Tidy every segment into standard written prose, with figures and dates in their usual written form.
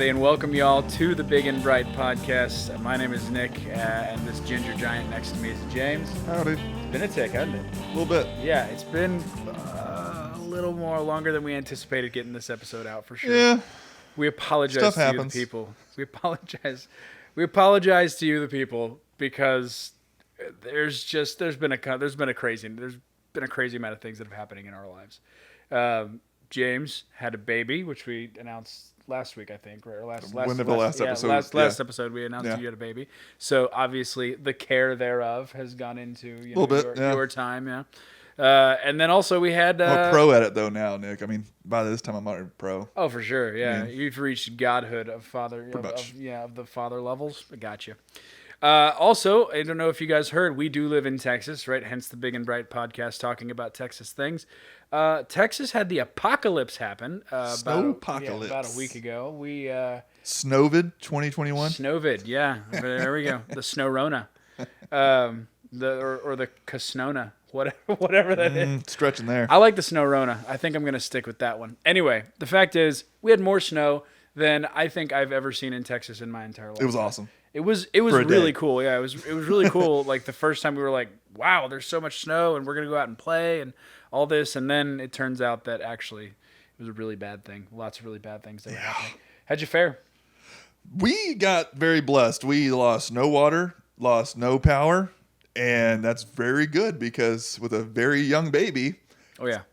everybody, and welcome y'all to the Big and Bright Podcast. My name is Nick, and this ginger giant next to me is James. Howdy. It's been a tick, hasn't it? A little bit. Yeah, it's been a little more longer than we anticipated getting this episode out, for sure. Yeah. We apologize Stuff to happens. you, the people. We apologize to you, the people, because there's been a crazy amount of things that are happening in our lives. James had a baby, which we announced last week, I think, right? Or last episode we announced you had a baby. So obviously the care thereof has gone into your time, yeah. And then also we had I'm a pro at it though now, Nick. I mean, by this time I'm already pro. Oh, for sure, yeah. I mean, you've reached godhood of father, of the father levels. I got you. Also, I don't know if you guys heard, we do live in Texas, right? Hence the Big and Bright Podcast talking about Texas things. Texas had the apocalypse happen Snowpocalypse. about a week ago. We Snowvid 2021. Snowvid, yeah. There we go. The Snowrona, or the Casnona, whatever that is. Stretching there. I like the Snowrona. I think I'm going to stick with that one. Anyway, the fact is, we had more snow than I think I've ever seen in Texas in my entire life. It was awesome. It was really cool. Yeah, it was really cool. Like the first time we were like, wow, there's so much snow and we're going to go out and play and all this. And then it turns out that actually it was a really bad thing. Lots of really bad things that were happening. How'd you fare? We got very blessed. We lost no water, lost no power, and that's very good because with a very young baby,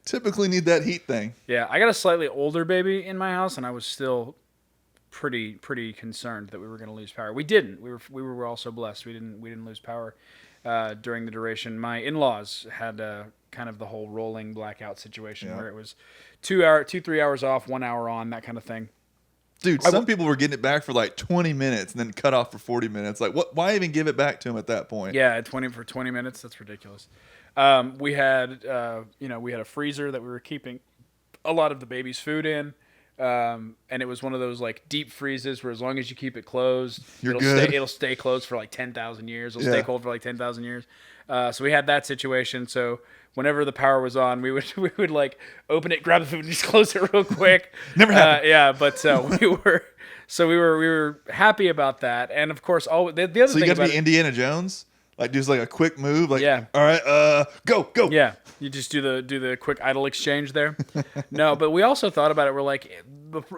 typically need that heat thing. Yeah, I got a slightly older baby in my house and I was still pretty concerned that we were going to lose power. We didn't. We were also blessed. We didn't lose power during the duration. My in-laws had kind of the whole rolling blackout situation where it was 3 hours off, 1 hour on, that kind of thing. Dude, some people were getting it back for like 20 minutes and then cut off for 40 minutes. Like, what? Why even give it back to them at that point? Yeah, 20 minutes. That's ridiculous. We had a freezer that we were keeping a lot of the baby's food in. And it was one of those like deep freezes where as long as you keep it closed, it'll stay closed for like 10,000 years. It'll stay cold for like 10,000 years. So we had that situation. So whenever the power was on, we would like open it, grab the food, and just close it real quick. Never happened. But we were happy about that. And of course, the other thing. So you got to be Indiana Jones. Like, just like a quick move, like, yeah. All right, go. Yeah, you just do the quick idle exchange there. No, but we also thought about it. We're like,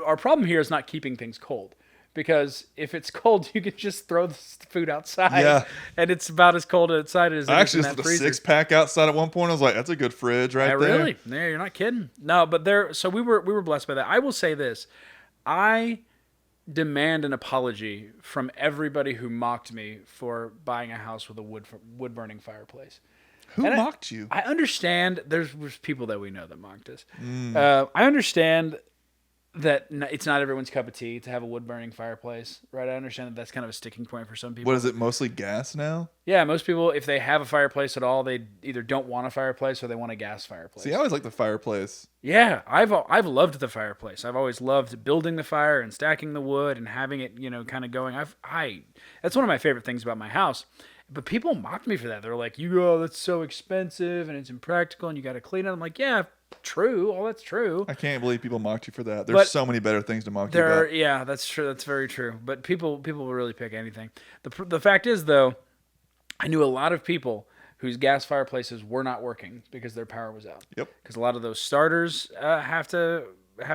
our problem here is not keeping things cold, because if it's cold, you can just throw the food outside, and it's about as cold outside as I actually in that just put a freezer. 6-pack outside at one point. I was like, that's a good fridge right there. Really? Yeah, you're not kidding. No, but so we were blessed by that. I will say this, I demand an apology from everybody who mocked me for buying a house with a wood burning fireplace. Who mocked you? I understand there's people that we know that mocked us. I understand that it's not everyone's cup of tea to have a wood burning fireplace, right? I understand that that's kind of a sticking point for some people. What is it, mostly gas now? Yeah, most people, if they have a fireplace at all, they either don't want a fireplace or they want a gas fireplace. See, I always like the fireplace. Yeah, I've loved the fireplace. I've always loved building the fire and stacking the wood and having it, kind of going. That's one of my favorite things about my house. But people mocked me for that. They're like, that's so expensive and it's impractical and you got to clean it. I'm like, yeah, true. All that's true. I can't believe people mocked you for that. There's so many better things to mock you about. Yeah, that's true. That's very true. But people will really pick anything. The fact is, though, I knew a lot of people whose gas fireplaces were not working because their power was out. Yep. Because a lot of those starters have to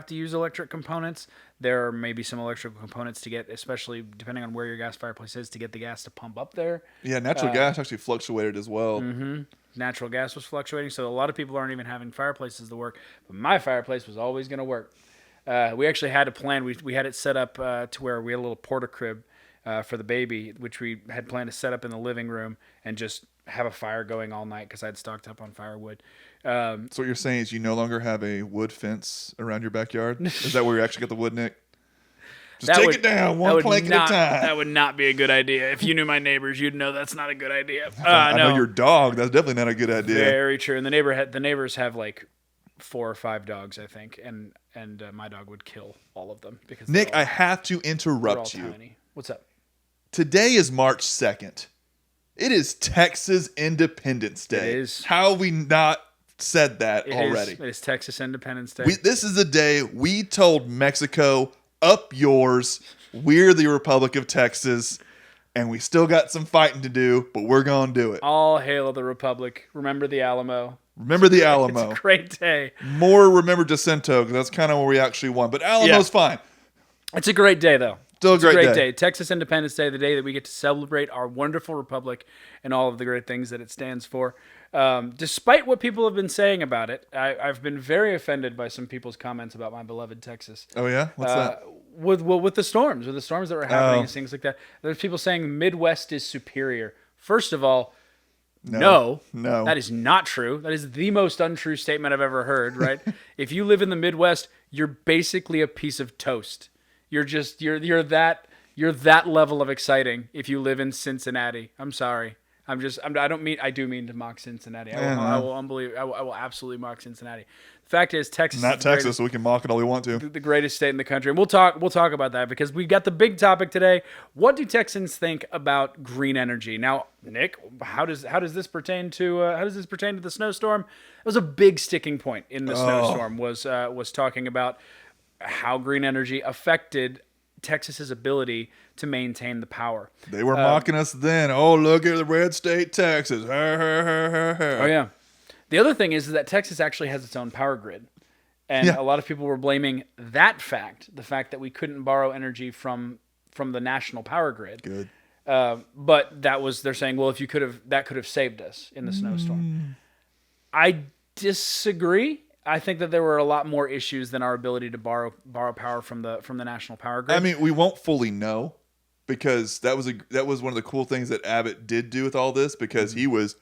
use electric components. There are maybe some electrical components to get, especially depending on where your gas fireplace is, to get the gas to pump up there. Yeah, natural gas actually fluctuated as well. Mm-hmm. Natural gas was fluctuating, so a lot of people aren't even having fireplaces to work. But my fireplace was always going to work. We actually had a plan. We had it set up to where we had a little porta crib for the baby, which we had planned to set up in the living room and just have a fire going all night because I'd stocked up on firewood. So what you're saying is you no longer have a wood fence around your backyard? Is that where you actually got the wood, Nick? Just take it down one plank at a time. That would not be a good idea. If you knew my neighbors, you'd know that's not a good idea. I know your dog. That's definitely not a good idea. Very true. And the neighbors have like 4 or 5 dogs, I think, and my dog would kill all of them because Nick, I have to interrupt you. Tiny. What's up? Today is March 2nd. It is Texas Independence Day. It is. How have we not said that already? It is Texas Independence Day. This is the day we told Mexico, up yours. We're the Republic of Texas, and we still got some fighting to do, but we're going to do it. All hail the Republic. Remember the Alamo. Remember the Alamo. It's a great day. More remember Jacinto, because that's kind of where we actually won. But Alamo's fine. It's a great day, though. Still a great day. Texas Independence Day, the day that we get to celebrate our wonderful republic and all of the great things that it stands for. Despite what people have been saying about it, I've been very offended by some people's comments about my beloved Texas. Oh, yeah? What's that? With the storms that were happening and things like that. There's people saying Midwest is superior. First of all, no, that is not true. That is the most untrue statement I've ever heard, right? If you live in the Midwest, you're basically a piece of toast. You're that level of exciting if you live in Cincinnati. I'm sorry. I do mean to mock Cincinnati. I will absolutely mock Cincinnati. The fact is, Texas not Texas, so we can mock it all we want to. The greatest state in the country. And we'll talk about that because we got the big topic today. What do Texans think about green energy? Now, Nick, how does this pertain to the snowstorm? It was a big sticking point in the snowstorm was talking about how green energy affected Texas's ability to maintain the power. They were mocking us then. Oh, look at the red state, Texas. Oh, yeah. The other thing is that Texas actually has its own power grid. And a lot of people were blaming that fact, the fact that we couldn't borrow energy from the national power grid. Good. But they're saying, well, if you that could have saved us in the snowstorm. I disagree. I think that there were a lot more issues than our ability to borrow power from the national power grid. I mean, we won't fully know because that was one of the cool things that Abbott did do with all this because he was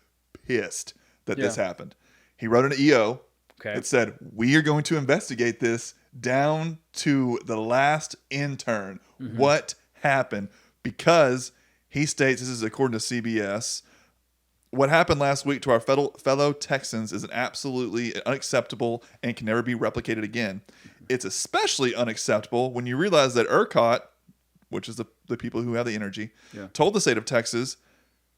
pissed that this happened. He wrote an EO that said, we are going to investigate this down to the last intern. Mm-hmm. What happened? Because he states, this is according to CBS, what happened last week to our fellow Texans is absolutely unacceptable and can never be replicated again. It's especially unacceptable when you realize that ERCOT, which is the people who have the energy, told the state of Texas,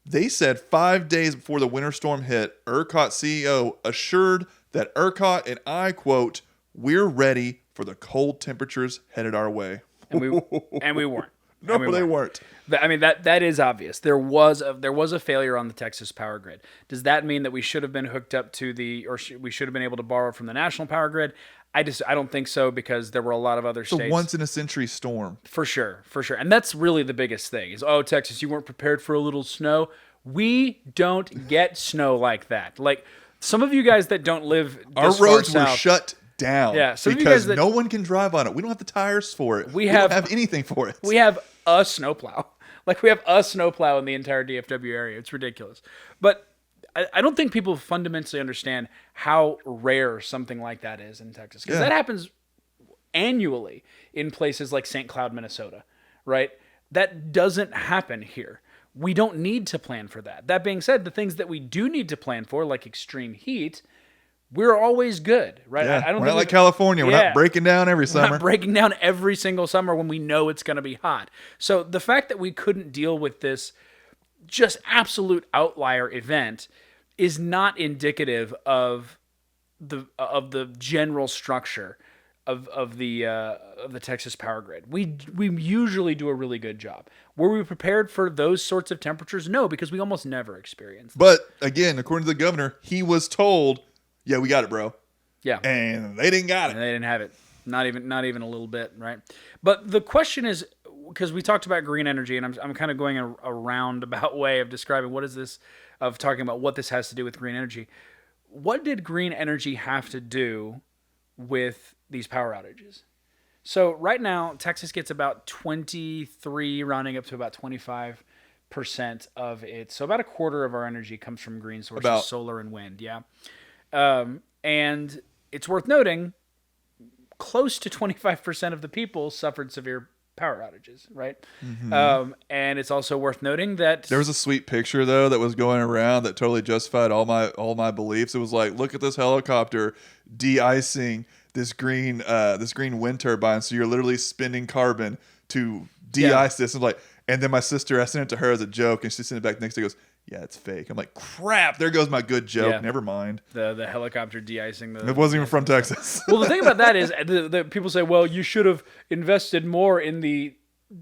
they said 5 days before the winter storm hit, ERCOT CEO assured that ERCOT, and I quote, we're ready for the cold temperatures headed our way. And we weren't. No, they weren't. I mean, that is obvious. There was a failure on the Texas power grid. Does that mean that we should have been hooked up to we should have been able to borrow from the national power grid? I don't think so because there were a lot of other states. It's a once in a century storm. For sure. And that's really the biggest thing is, oh, Texas, you weren't prepared for a little snow. We don't get snow like that. Like some of you guys that don't live our roads were shut down. Yeah, because no one can drive on it. We don't have the tires for it. We don't have anything for it. We have a snowplow. Like we have a snowplow in the entire DFW area. It's ridiculous. But I don't think people fundamentally understand how rare something like that is in Texas. Because that happens annually in places like St. Cloud, Minnesota, right? That doesn't happen here. We don't need to plan for that. That being said, the things that we do need to plan for, like extreme heat, we're always good, right? Yeah, we're not like California. We're not breaking down every summer. We're not breaking down every single summer when we know it's going to be hot. So the fact that we couldn't deal with this just absolute outlier event is not indicative of the general structure of the Texas power grid. We usually do a really good job. Were we prepared for those sorts of temperatures? No, because we almost never experience them. But again, according to the governor, he was told, yeah, we got it, bro. Yeah. And they didn't got it. And they didn't have it. Not even a little bit, right? But the question is, because we talked about green energy, and I'm kind of going a roundabout way of describing of talking about what this has to do with green energy. What did green energy have to do with these power outages? So right now, Texas gets about 23, rounding up to about 25% of it. So about a quarter of our energy comes from green sources, solar and wind. Yeah. And it's worth noting, close to 25% of the people suffered severe power outages, right? Mm-hmm. And it's also worth noting that there was a sweet picture though that was going around that totally justified all my beliefs. It was like, look at this helicopter de-icing this green wind turbine. So you're literally spending carbon to de-ice this. And then my sister, I sent it to her as a joke, and she sent it back next day. Goes, yeah, it's fake. I'm like, crap, there goes my good joke. Yeah. Never mind. The helicopter de-icing. It wasn't even from Texas. Well, the thing about that is the people say, well, you should have invested more in the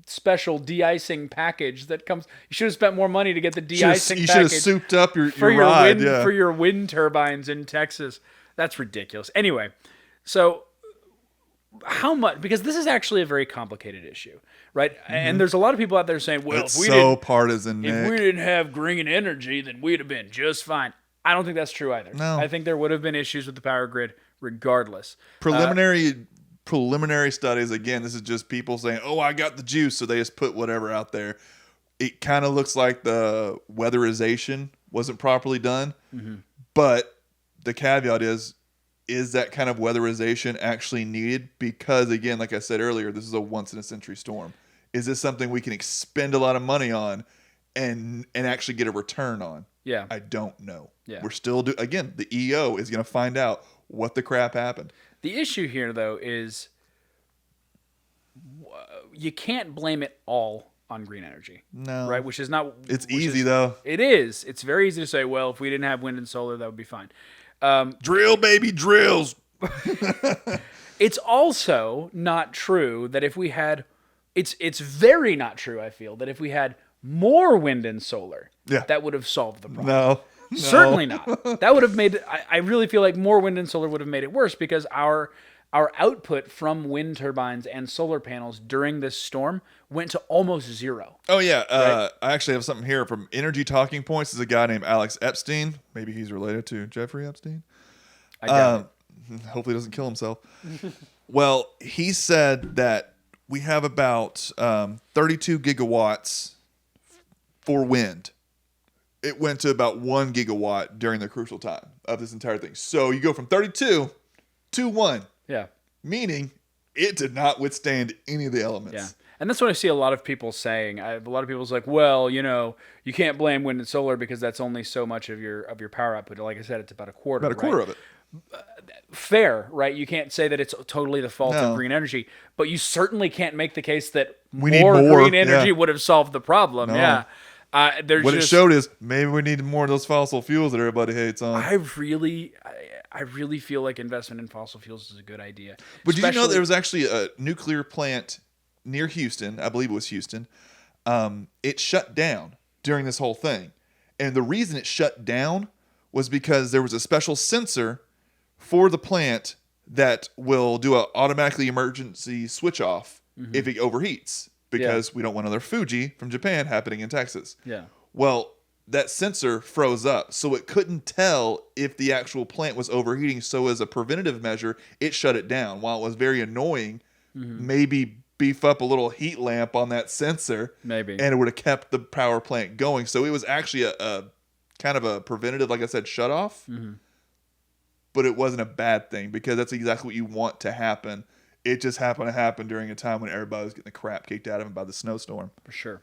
special de-icing package that comes. You should have spent more money to get the de-icing package. You should have souped up your ride. For your wind turbines in Texas. That's ridiculous. Anyway, so how much, because this is actually a very complicated issue, right? Mm-hmm. And there's a lot of people out there saying, well, it's so partisan, Nick. If we didn't have green energy, then we'd have been just fine. I don't think that's true either. No. I think there would have been issues with the power grid regardless. Preliminary studies, again, this is just people saying, oh, I got the juice, so they just put whatever out there. It kind of looks like the weatherization wasn't properly done, but the caveat is that kind of weatherization actually needed? Because, again, like I said earlier, this is a once-in-a-century storm. Is this something we can expend a lot of money on and actually get a return on? Yeah. I don't know. Yeah. We're still again, the EO is going to find out what the crap happened. The issue here, though, is you can't blame it all on green energy. No. Right? Which is not... It's easy, though. It is. It's very easy to say, well, if we didn't have wind and solar, that would be fine. Drill, baby, drills. It's also not true that if we had... It's very not true, I feel, that if we had more wind and solar, that would have solved the problem. No. Certainly not. That would have made... I really feel like more wind and solar would have made it worse because our output from wind turbines and solar panels during this storm went to almost zero. Oh, yeah. Right? I actually have something here from Energy Talking Points. There's a guy named Alex Epstein. Maybe he's related to Jeffrey Epstein. I doubt it. Hopefully he doesn't kill himself. Well, he said that we have about 32 gigawatts for wind. It went to about 1 gigawatt during the crucial time of this entire thing. So you go from 32 to 1. Yeah. Meaning it did not withstand any of the elements. Yeah. And that's what I see a lot of people saying. A lot of people's like, well, you can't blame wind and solar because that's only so much of your power output. Like I said, it's about a quarter. About a quarter of it. Fair, right? You can't say that it's totally the fault of green energy, but you certainly can't make the case that more green energy would have solved the problem. No. Yeah. It showed is maybe we need more of those fossil fuels that everybody hates on. I really feel like investment in fossil fuels is a good idea. But did you know there was actually a nuclear plant near Houston? I believe it was Houston. It shut down during this whole thing. And the reason it shut down was because there was a special sensor for the plant that will do an automatically emergency switch off if it overheats. Because we don't want another Fuji from Japan happening in Texas. Yeah. Well, that sensor froze up, so it couldn't tell if the actual plant was overheating. So as a preventative measure, it shut it down. While it was very annoying, maybe beef up a little heat lamp on that sensor. Maybe. And it would have kept the power plant going. So it was actually a kind of a preventative, like I said, shut off. Mm-hmm. But it wasn't a bad thing because that's exactly what you want to happen. It just happened to happen during a time when everybody was getting the crap kicked out of them by the snowstorm. For sure.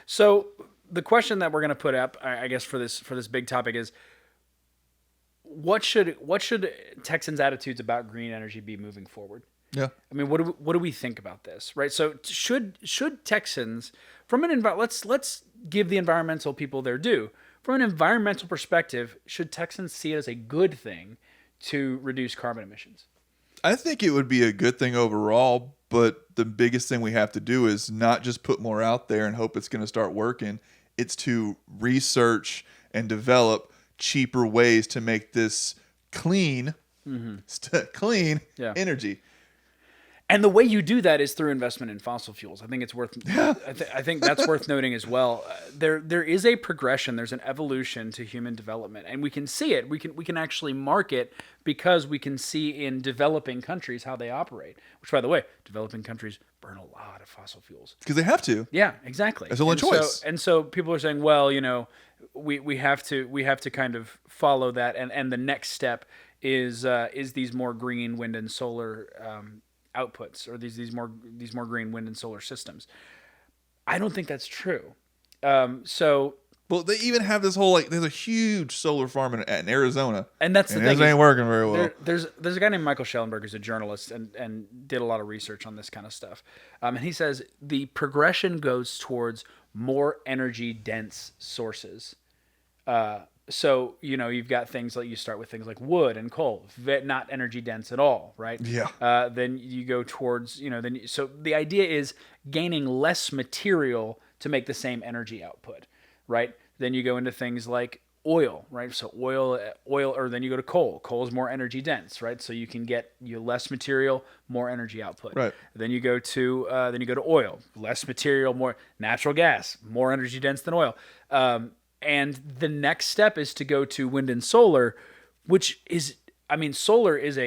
So the question that we're going to put up, I guess, for this big topic is, what should Texans' attitudes about green energy be moving forward? Yeah. I mean, what do we think about this, right? So should Texans, from an let's give the environmental people their due. From an environmental perspective, should Texans see it as a good thing to reduce carbon emissions? I think it would be a good thing overall, but the biggest thing we have to do is not just put more out there and hope it's going to start working. It's to research and develop cheaper ways to make this clean energy. And the way you do that is through investment in fossil fuels. I think it's worth. I think that's worth noting as well. There is a progression. There's an evolution to human development, and we can see it. We can actually mark it because we can see in developing countries how they operate. Which, by the way, developing countries burn a lot of fossil fuels because they have to. Yeah, exactly. It's the only choice. So people are saying, well, we have to kind of follow that, and the next step is these more green wind and solar outputs, or these more green wind and solar systems. I don't think that's true. Well, they even have this whole there's a huge solar farm in Arizona, and that's the thing. It ain't working very well. There's a guy named Michael Schellenberg who's a journalist and did a lot of research on this kind of stuff. And he says the progression goes towards more energy dense sources. So, you've got things like, you start with things like wood and coal, not energy dense at all, right? Yeah. Then you go towards, so the idea is gaining less material to make the same energy output, right? Then you go into things like oil, right? So oil, or then you go to coal. Coal is more energy dense, right? So you can get less material, more energy output. Right. Then you go to oil, less material, more natural gas, more energy dense than oil. And the next step is to go to wind and solar, which is, solar is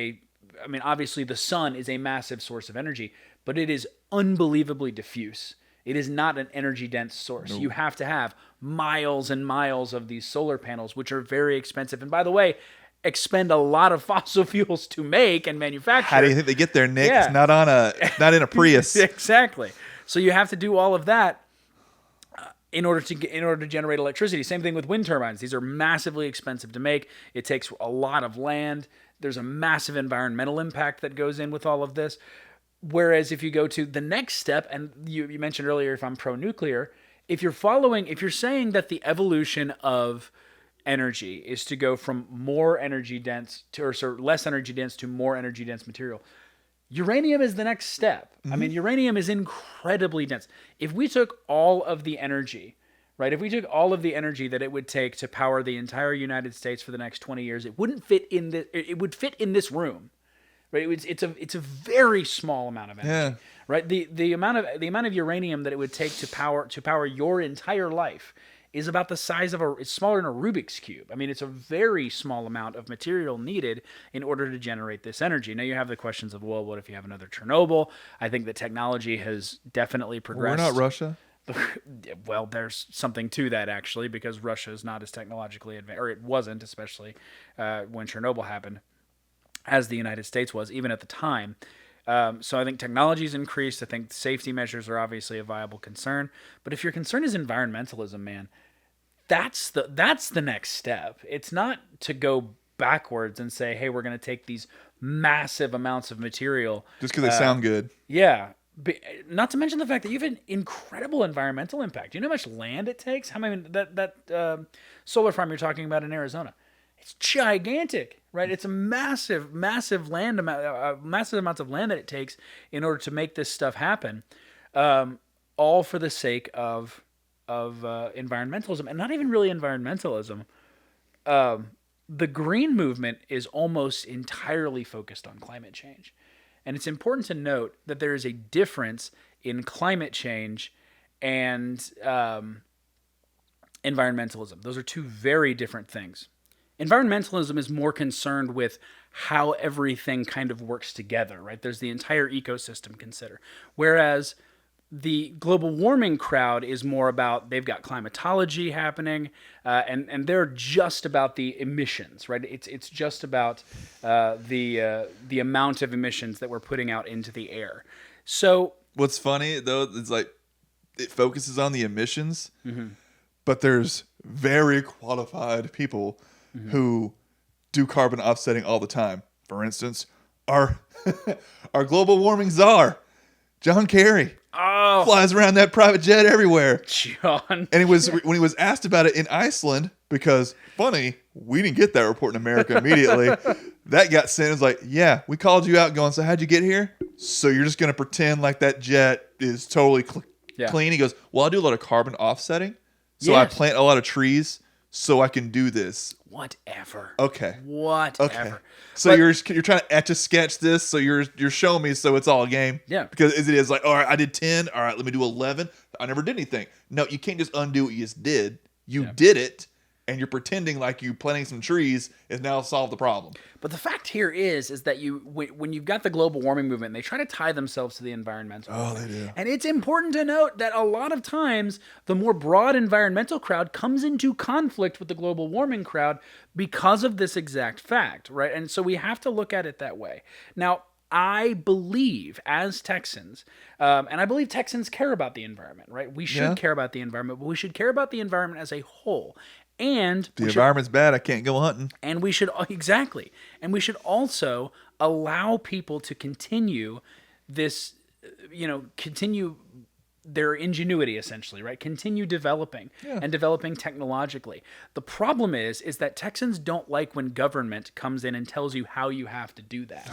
obviously the sun is a massive source of energy, but it is unbelievably diffuse. It is not an energy dense source. Nope. You have to have miles and miles of these solar panels, which are very expensive. And by the way, expend a lot of fossil fuels to make and manufacture. How do you think they get there, Nick? Yeah. It's not in a Prius. Exactly. So you have to do all of that in order to generate electricity. Same thing with wind turbines. These are massively expensive to make. It takes a lot of land. There's a massive environmental impact that goes in with all of this. Whereas if you go to the next step, and you mentioned earlier, if I'm pro-nuclear, if you're saying that the evolution of energy is to go from more energy dense less energy dense to more energy dense material, uranium is the next step. Mm-hmm. Uranium is incredibly dense. If we took all of the energy, right? If we took all of the energy that it would take to power the entire United States for the next 20 years, it wouldn't fit in it would fit in this room. Right? It's a very small amount of energy. Yeah. Right? The amount of uranium that it would take to power your entire life is about the size of it's smaller than a Rubik's Cube. It's a very small amount of material needed in order to generate this energy. Now you have the questions of, well, what if you have another Chernobyl? I think the technology has definitely progressed. We're not Russia. Well, there's something to that, actually, because Russia is not as technologically advanced, or it wasn't, especially when Chernobyl happened, as the United States was, even at the time. So I think technology's increased. I think safety measures are obviously a viable concern. But if your concern is environmentalism, man, that's the next step. It's not to go backwards and say, hey, we're going to take these massive amounts of material. Just because they sound good. Yeah. Not to mention the fact that you have an incredible environmental impact. Do you know how much land it takes? That solar farm you're talking about in Arizona, it's gigantic, right? It's a massive amounts of land that it takes in order to make this stuff happen, all for the sake of environmentalism, and not even really environmentalism. The green movement is almost entirely focused on climate change, and it's important to note that there is a difference in climate change and environmentalism. Those are two very different things. Environmentalism is more concerned with how everything kind of works together, right? There's the entire ecosystem consider. Whereas the global warming crowd is more about, they've got climatology happening, and they're just about the emissions, right? It's just about the amount of emissions that we're putting out into the air. So what's funny though, it's like it focuses on the emissions, mm-hmm. but there's very qualified people mm-hmm. who do carbon offsetting all the time. For instance, our global warming czar, John Kerry, flies around that private jet everywhere. John, and when he was asked about it in Iceland, because funny, we didn't get that report in America immediately. That got sent. It was like, yeah, we called you out. Going, so how'd you get here? So you're just gonna pretend like that jet is totally clean? He goes, well, I do a lot of carbon offsetting, so I plant a lot of trees so I can do this. Whatever. Okay. Whatever. Okay. So you're trying to etch a sketch this, so you're showing me, so it's all a game. Yeah. Because it is like, all right, I did 10. All right, let me do 11. I never did anything. No, you can't just undo what you just did. You did it, and you're pretending like you planting some trees is now solved the problem. But the fact here is that when you've got the global warming movement, they try to tie themselves to the environmental movement. They do. And it's important to note that a lot of times the more broad environmental crowd comes into conflict with the global warming crowd because of this exact fact, right? And so we have to look at it that way. Now, I believe as Texans, and I believe Texans care about the environment, right? We should care about the environment, but we should care about the environment as a whole. And the environment's bad, I can't go hunting. And we should also allow people to continue this, continue their ingenuity, essentially, right? Continue developing and developing technologically. The problem is that Texans don't like when government comes in and tells you how you have to do that,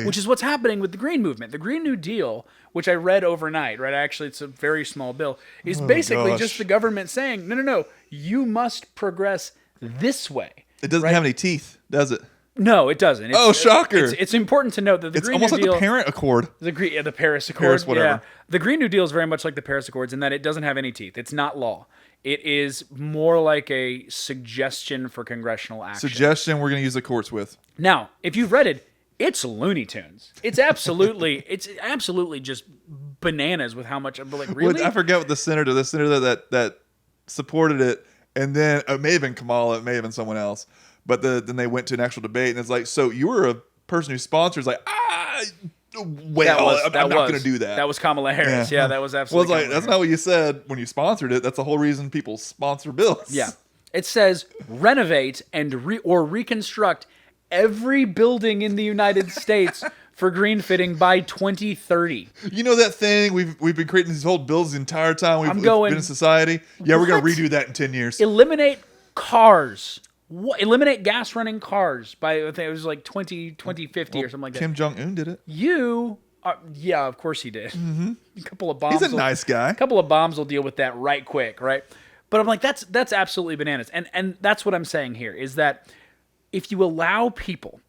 which is what's happening with the Green Movement. The Green New Deal, which I read overnight, right? Actually, it's a very small bill, is basically just the government saying, no, you must progress this way. It doesn't have any teeth, does it? No, it doesn't. Shocker. It's important to note that the Green New Deal... It's almost like the Parent Accord. The Paris Accord. Paris, whatever. Yeah. The Green New Deal is very much like the Paris Accords in that it doesn't have any teeth. It's not law. It is more like a suggestion for congressional action. Suggestion we're going to use the courts with. Now, if you've read it, it's Looney Tunes. It's absolutely just bananas with how much... Like, really? I forget what the senator that supported it, and then it may have been Kamala, it may have been someone else. But then they went to an actual debate, and it's like, so you were a person who sponsors, like, I'm not going to do that. That was Kamala Harris. Yeah, that was absolutely. Well, it's like, that's not what you said when you sponsored it. That's the whole reason people sponsor bills. Yeah, it says renovate and reconstruct every building in the United States for green fitting by 2030. You know that thing we've been creating these whole bills the entire time we've been in society. Yeah, we're going to redo that in 10 years. Eliminate cars. Eliminate gas running cars by, I think it was like 2050 or something like that. Kim Jong-un did it. Yeah, of course he did. Mm-hmm. A couple of bombs. He's a nice guy. A couple of bombs will deal with that right quick, right? But I'm like, that's absolutely bananas. And that's what I'm saying here is that if you allow people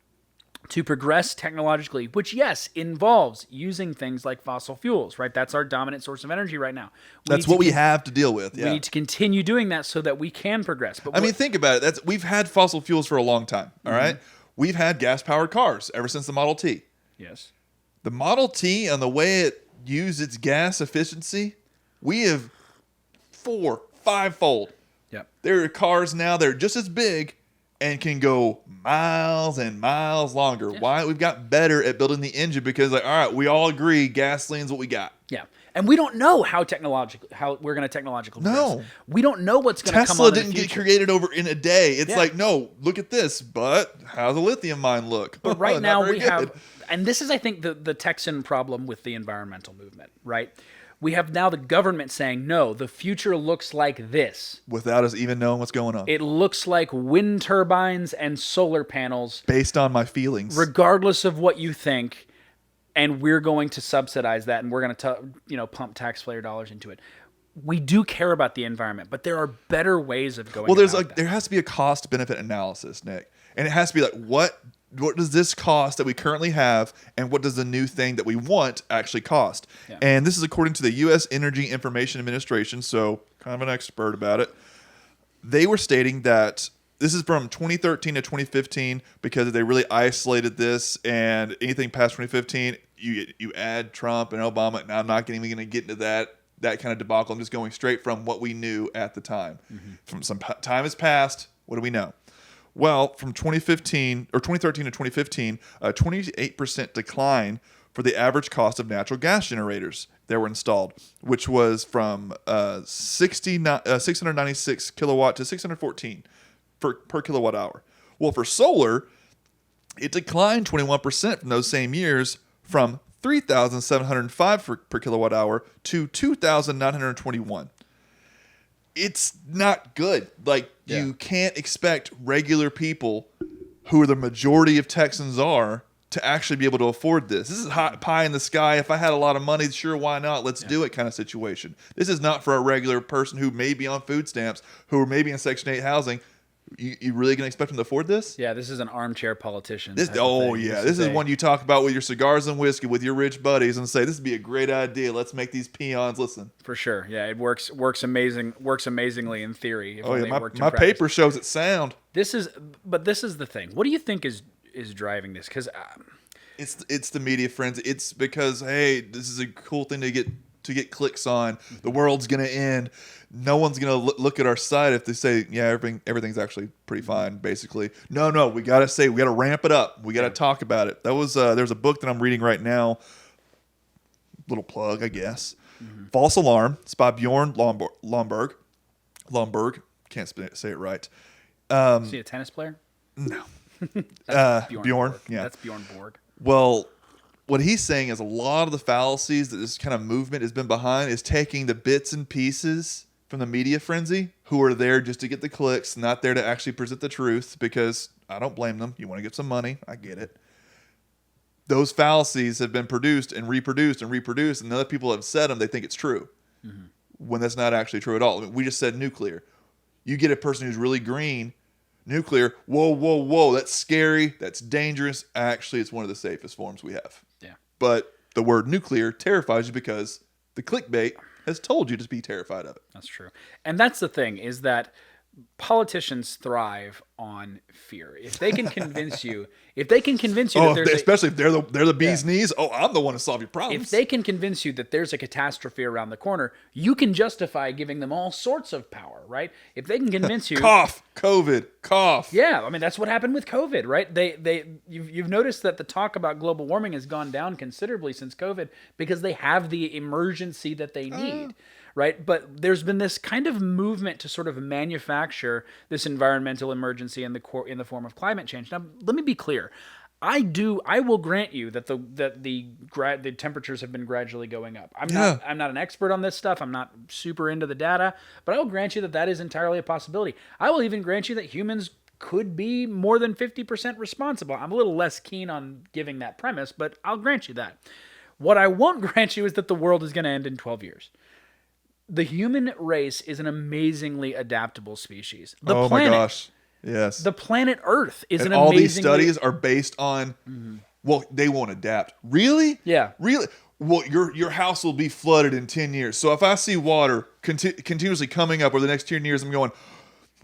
to progress technologically, which, yes, involves using things like fossil fuels, right? That's our dominant source of energy right now. That's what we have to deal with. Yeah. We need to continue doing that so that we can progress. But think about it. We've had fossil fuels for a long time, all right? We've had gas-powered cars ever since the Model T. Yes. The Model T and the way it used its gas efficiency, we have 4-5-fold. Yep. There are cars now that are just as big and can go miles and miles longer. Yeah. Why? We've got better at building the engine because, all right, we all agree gasoline's what we got. Yeah. And we don't know how we're going to technologically progress. No. We don't know what's going to come Tesla on didn't get created over in a day. It's like, no, look at this, but how's the lithium mine look? But right now we have, and this is, I think, the Texan problem with the environmental movement, right? We have now the government saying, no, the future looks like this. Without us even knowing what's going on. It looks like wind turbines and solar panels. Based on my feelings. Regardless of what you think. And we're going to subsidize that, and we're going to pump taxpayer dollars into it. We do care about the environment, but there are better ways of going about that. There has to be a cost-benefit analysis, Nick. And it has to be like, what does this cost that we currently have, and what does the new thing that we want actually cost? Yeah. And this is according to the U.S. Energy Information Administration, so kind of an expert about it. They were stating that this is from 2013 to 2015 because they really isolated this, and anything past 2015, you add Trump and Obama. Now I'm not even going to get into that kind of debacle. I'm just going straight from what we knew at the time. Mm-hmm. From some time has passed. What do we know? Well, from 2013 to 2015, a 28% decline for the average cost of natural gas generators that were installed, which was from 696 kilowatt to 614 per kilowatt hour. Well, for solar, it declined 21% from those same years, from 3,705 per kilowatt hour to 2,921. It's not good. You can't expect regular people, who are the majority of Texans are, to actually be able to afford this. This is hot pie in the sky. If I had a lot of money, sure, why not? Let's do it kind of situation. This is not for a regular person who may be on food stamps, who are maybe in Section 8 housing. You really going to expect them to afford this? Yeah, this is an armchair politician. This is one you talk about with your cigars and whiskey with your rich buddies and say, this would be a great idea. Let's make these peons listen. For sure. Yeah, it works amazingly in theory. My paper shows it sound. This is the thing. What do you think is driving this? Because it's the media, friends. It's because, hey, this is a cool thing to get clicks on. The world's going to end. No one's going to look at our site if they say, yeah, everything's actually pretty fine, basically. No, we got to ramp it up. We got to talk about it. That was there's a book that I'm reading right now. Little plug, I guess. Mm-hmm. False Alarm. It's by Bjorn Lomborg. Can't say it right. Is he a tennis player? No. That's Bjorn. Borg. Yeah. That's Bjorn Borg. Well, what he's saying is a lot of the fallacies that this kind of movement has been behind is taking the bits and pieces from the media frenzy who are there just to get the clicks, not there to actually present the truth, because I don't blame them. You want to get some money. I get it. Those fallacies have been produced and reproduced, and other people have said them. They think it's true when that's not actually true at all. I mean, we just said nuclear. You get a person who's really green, nuclear, whoa, that's scary, that's dangerous. Actually, it's one of the safest forms we have. Yeah. But the word nuclear terrifies you because the clickbait has told you to be terrified of it. That's true. And that's the thing, is that politicians thrive on fear. If they can convince you, that there's especially if they're the bee's knees. Oh, I'm the one to solve your problems. If they can convince you that there's a catastrophe around the corner, you can justify giving them all sorts of power, right? If they can convince you, COVID. Yeah, I mean that's what happened with COVID, right? You've noticed that the talk about global warming has gone down considerably since COVID because they have the emergency that they need. Right, but there's been this kind of movement to sort of manufacture this environmental emergency in the form of climate change. Now, let me be clear. I will grant you that the temperatures have been gradually going up. I'm not an expert on this stuff. I'm not super into the data, but I will grant you that is entirely a possibility. I will even grant you that humans could be more than 50% responsible. I'm a little less keen on giving that premise, but I'll grant you that. What I won't grant you is that the world is going to end in 12 years. The human race is an amazingly adaptable species. My gosh. Yes. The planet Earth is and an all amazingly... these studies are based on, well, they won't adapt. Really? Yeah. Really? Well, your house will be flooded in 10 years. So if I see water continuously coming up over the next 10 years, I'm going,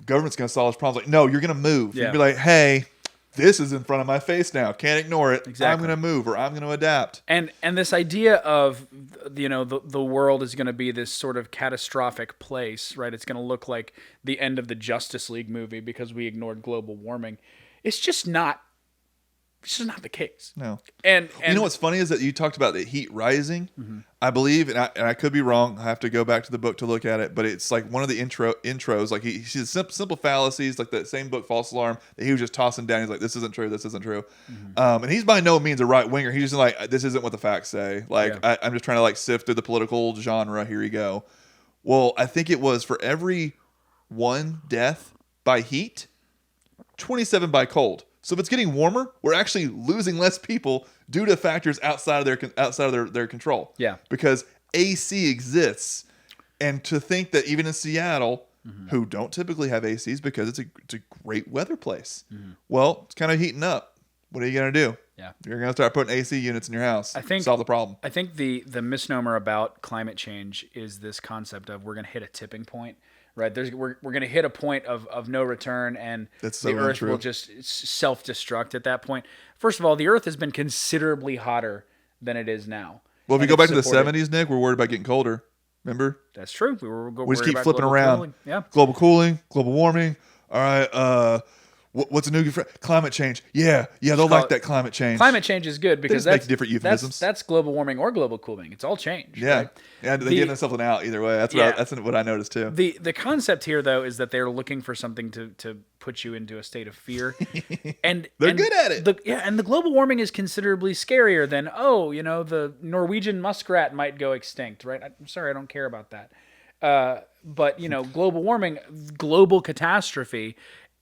government's going to solve this problem. Like, no, you're going to move. Yeah. You'd be like, hey, this is in front of my face now. Can't ignore it. Exactly. I'm going to move or I'm going to adapt. And this idea of, the world is going to be this sort of catastrophic place, right? It's going to look like the end of the Justice League movie because we ignored global warming. It's just not the case. No. And you know what's funny is that you talked about the heat rising. I believe, and I could be wrong. I have to go back to the book to look at it, but it's like one of the intros. Like he sees simple fallacies, like that same book, False Alarm, that he was just tossing down. He's like, "This isn't true. This isn't true." And he's by no means a right winger. He's just like, "This isn't what the facts say." Like I'm just trying to like sift through the political genre. Here you go. Well, I think it was for every one death by heat, 27 by cold. So if it's getting warmer, we're actually losing less people due to factors outside of their control. Yeah. Because AC exists, and to think that even in Seattle, who don't typically have ACs because it's a great weather place, well, it's kind of heating up. What are you going to do? Yeah. You're going to start putting AC units in your house. Solve the problem. I think the misnomer about climate change is this concept of we're going to hit a tipping point. Right, we're going to hit a point of no return, and the Earth will just self-destruct at that point. First of all, the Earth has been considerably hotter than it is now. Well, if you go back to the 70s, Nick, we're worried about getting colder. Remember? That's true. We just keep flipping around. Cooling. Yeah. Global cooling, global warming. All right. What's a new climate change? Yeah, they'll like that climate change. Climate change is good because that's different euphemisms. That's global warming or global cooling. It's all change. Yeah, right? Yeah. They give themselves an out either way. That's what I noticed too. The concept here though is that they're looking for something to put you into a state of fear, and they're good at it. And the global warming is considerably scarier than the Norwegian muskrat might go extinct. Right? I'm sorry, I don't care about that. But global warming, global catastrophe,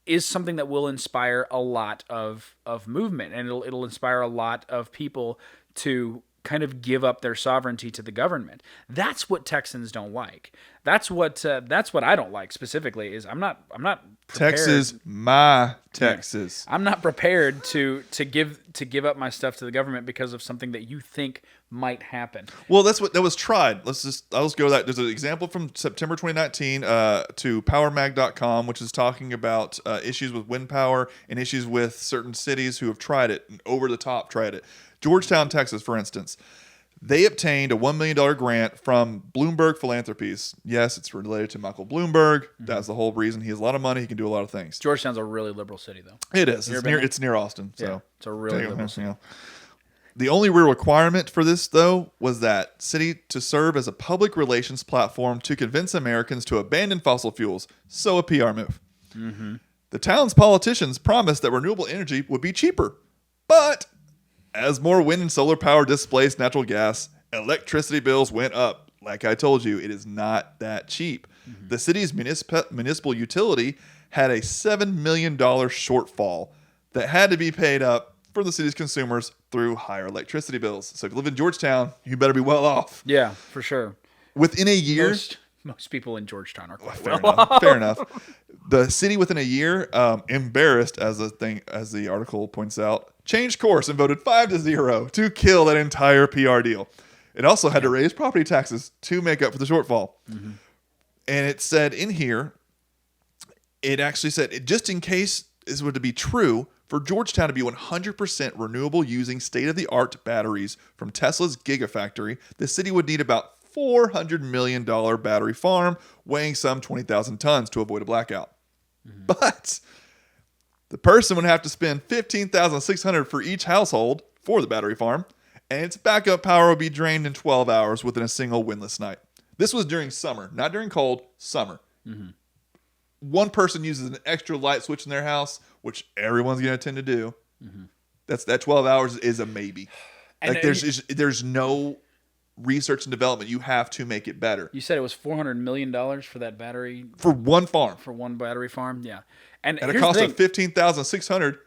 is something that will inspire a lot of movement, and it'll inspire a lot of people to kind of give up their sovereignty to the government. That's what Texans don't like. That's what I don't like specifically. Is I'm not prepared. Texas, my Texas. I'm not prepared to give up my stuff to the government because of something that you think might happen. Well, that was tried. I'll just go to that. There's an example from September 2019 to PowerMag.com, which is talking about issues with wind power and issues with certain cities who have tried it and over the top tried it. Georgetown, Texas, for instance. They obtained a $1 million grant from Bloomberg Philanthropies. Yes, it's related to Michael Bloomberg. That's the whole reason. He has a lot of money. He can do a lot of things. Georgetown's a really liberal city, though. It is. It's near Austin. So. Yeah, it's a really liberal city. The only real requirement for this, though, was that city to serve as a public relations platform to convince Americans to abandon fossil fuels. So a PR move. The town's politicians promised that renewable energy would be cheaper. But As more wind and solar power displaced natural gas, electricity bills went up. Like I told you, it is not that cheap. Mm-hmm. The city's municipal utility had a $7 million shortfall that had to be paid up for the city's consumers through higher electricity bills. So if you live in Georgetown, you better be well off. Yeah, for sure. Within a year... Most people in Georgetown are quite Fair enough. The city within a year, embarrassed as the article points out, changed course and voted 5-0 to kill that entire PR deal. It also had to raise property taxes to make up for the shortfall. Mm-hmm. And it said in here, it actually said, just in case this were to be true, for Georgetown to be 100% renewable using state-of-the-art batteries from Tesla's Gigafactory, the city would need about $400 million battery farm weighing some 20,000 tons to avoid a blackout. Mm-hmm. But the person would have to spend $15,600 for each household for the battery farm, and its backup power would be drained in 12 hours within a single windless night. This was during summer, not during cold, summer. Mm-hmm. One person uses an extra light switch in their house, which everyone's going to tend to do. Mm-hmm. That 12 hours is a maybe. And like there's no research and development. You have to make it better. You said it was $400 million for that battery for one farm. For one battery farm, yeah. And at a cost of $15,600,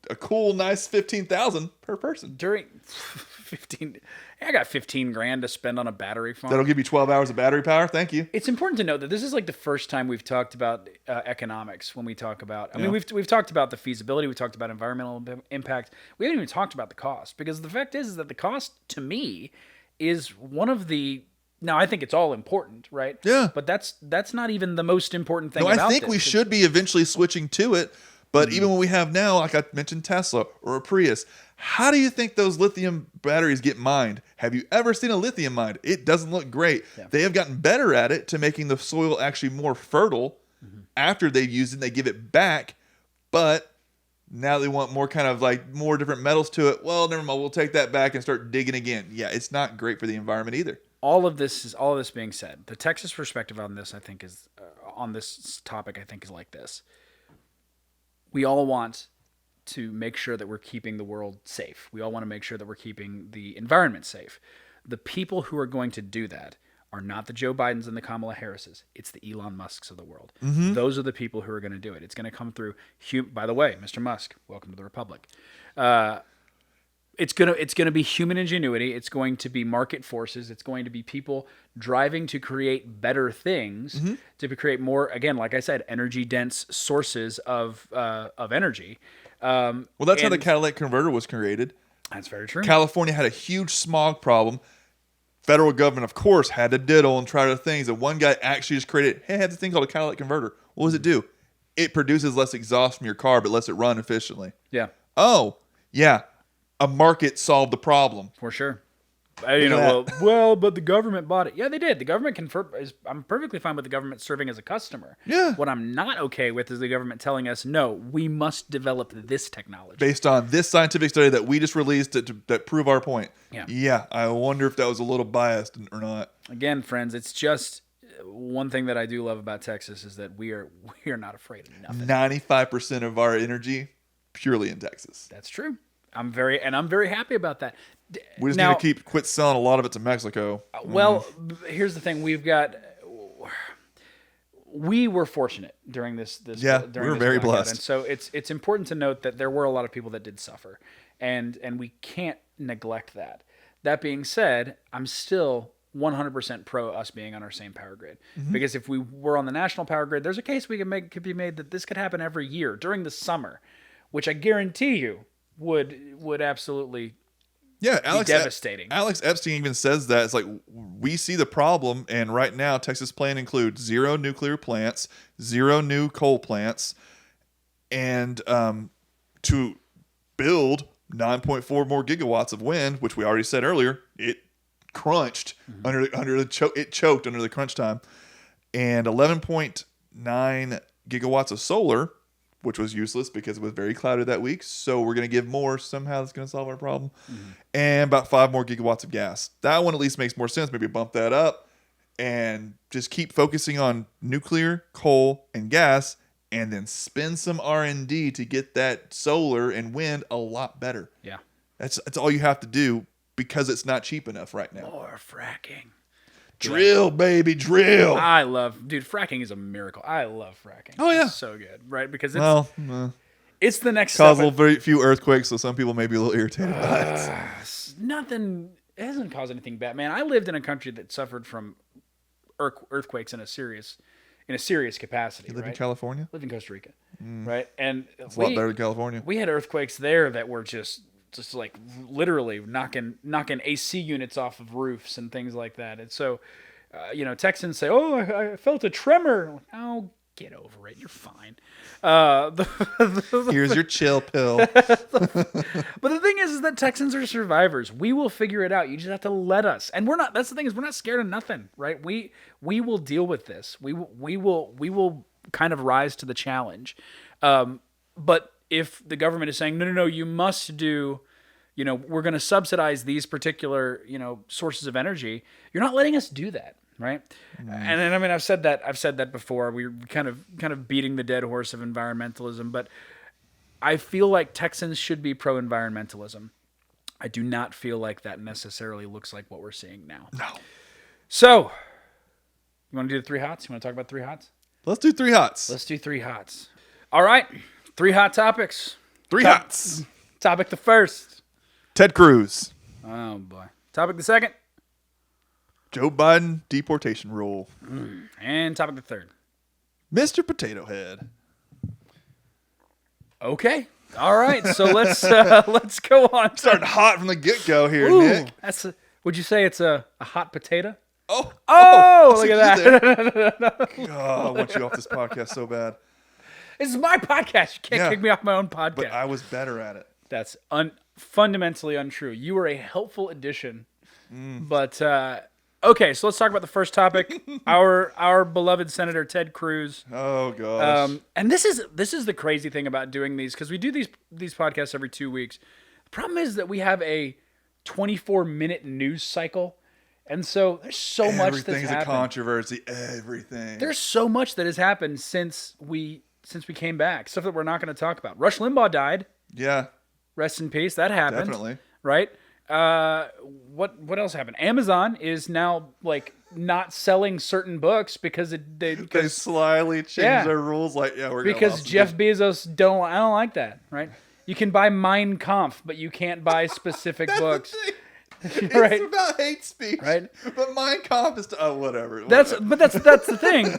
a cool, nice $15,000 per person. During 15, I got $15,000 to spend on a battery farm. That'll give you 12 hours of battery power. Thank you. It's important to note that this is like the first time we've talked about economics when we talk about. I mean, we've talked about the feasibility. We talked about environmental impact. We haven't even talked about the cost, because the fact is that the cost to me is one of the. Now, I think it's all important, right? Yeah. But that's not even the most important thing. No, I think we should be eventually switching to it. But even when we have now, like I mentioned, Tesla or a Prius, how do you think those lithium batteries get mined? Have you ever seen a lithium mined? It doesn't look great. Yeah. They have gotten better at it to making the soil actually more fertile after they've used it. They give it back, but now they want more kind of like more different metals to it. Well, never mind. We'll take that back and start digging again. Yeah, it's not great for the environment either. All of this being said, the Texas perspective on this, I think, is on this topic. I think is like this. We all want to make sure that we're keeping the world safe. We all want to make sure that we're keeping the environment safe. The people who are going to do that are not the Joe Bidens and the Kamala Harrises. It's the Elon Musks of the world. Mm-hmm. Those are the people who are going to do it. It's going to come through. By the way, Mr. Musk, welcome to the Republic. It's gonna be human ingenuity. It's going to be market forces. It's going to be people driving to create better things, to create more, again, like I said, energy dense sources of energy. Well, that's how the catalytic converter was created. That's very true. California had a huge smog problem. Federal government, of course, had to diddle and try to things. And one guy actually just created, hey, I have this thing called a catalytic converter. What does it do? It produces less exhaust from your car, but lets it run efficiently. Yeah. Oh, yeah. A market solved the problem. For sure. But the government bought it. Yeah, they did. The government I'm perfectly fine with the government serving as a customer. Yeah. What I'm not okay with is the government telling us, no, we must develop this technology. Based on this scientific study that we just released that prove our point. Yeah. Yeah, I wonder if that was a little biased or not. Again, friends, it's just one thing that I do love about Texas is that we are not afraid of nothing. 95% of our energy purely in Texas. That's true. I'm very happy about that. We just need to quit selling a lot of it to Mexico. Well, here's the thing: we were fortunate during this. Yeah, we were very blessed, and so it's important to note that there were a lot of people that did suffer, and we can't neglect that. That being said, I'm still 100% pro us being on our same power grid, because if we were on the national power grid, there's a case could be made that this could happen every year during the summer, which I guarantee you would absolutely be devastating. Alex Epstein even says that. It's like, we see the problem, and right now Texas' plan includes 0 nuclear plants, 0 new coal plants, and to build 9.4 more gigawatts of wind, which we already said earlier, it crunched it choked under the crunch time, and 11.9 gigawatts of solar, which was useless because it was very cloudy that week. So we're going to give more. Somehow that's going to solve our problem. And about 5 more gigawatts of gas. That one at least makes more sense. Maybe bump that up and just keep focusing on nuclear, coal, and gas, and then spend some R&D to get that solar and wind a lot better. Yeah. That's all you have to do because it's not cheap enough right now. More fracking. Drill, baby, drill. Dude, fracking is a miracle. I love fracking. Oh, yeah. It's so good, right? Because it's the next cause step. very few earthquakes, so some people may be a little irritated by it. It hasn't caused anything bad. Man, I lived in a country that suffered from earthquakes in a serious capacity. You live right? in California? Lived in Costa Rica, right? And It's a lot better than California. We had earthquakes there that were just like literally knocking AC units off of roofs and things like that. And so, Texans say, "Oh, I felt a tremor." Oh, get over it. You're fine. Here's your chill pill. But the thing is that Texans are survivors. We will figure it out. You just have to let us. And we're not. That's the thing is we're not scared of nothing, right? We will deal with this. We will kind of rise to the challenge. But if the government is saying no, you must do, we're going to subsidize these particular sources of energy, you're not letting us do that. Right. And I mean, I've said that before. We're kind of beating the dead horse of environmentalism, but I feel like Texans should be pro-environmentalism. I do not feel like that necessarily looks like what we're seeing now. No. So, you want to do the 3 hots? You want to talk about 3 hots? Let's do 3 hots. Let's do 3 hots. All right. 3 hot topics. 3 hots. Topic the first. Ted Cruz. Oh, boy. Topic the second. Joe Biden deportation rule. And topic the third. Mr. Potato Head. Okay. All right. So let's go on. Starting hot from the get-go here, Ooh, Nick. Would you say it's a hot potato? Oh, look at that. God, I want you off this podcast so bad. This is my podcast. You can't kick me off my own podcast. But I was better at it. That's fundamentally untrue. You were a helpful addition. But okay, so let's talk about the first topic. Our beloved Senator Ted Cruz. Oh gosh. And this is the crazy thing about doing these, because we do these podcasts every 2 weeks. The problem is that we have a 24-minute news cycle, and so there's so much that's happened. Everything's a controversy. Everything. There's so much that has happened since we came back. Stuff that we're not going to talk about. Rush Limbaugh died. Yeah. Rest in peace. That happened. Definitely. Right? What else happened? Amazon is now like not selling certain books because they slyly changed their rules. Like, we're because Jeff Bezos I don't like that. Right? You can buy Mein Kampf, but you can't buy specific books. Right? It's about hate speech, right? But Mein Kampf is whatever. That's the thing.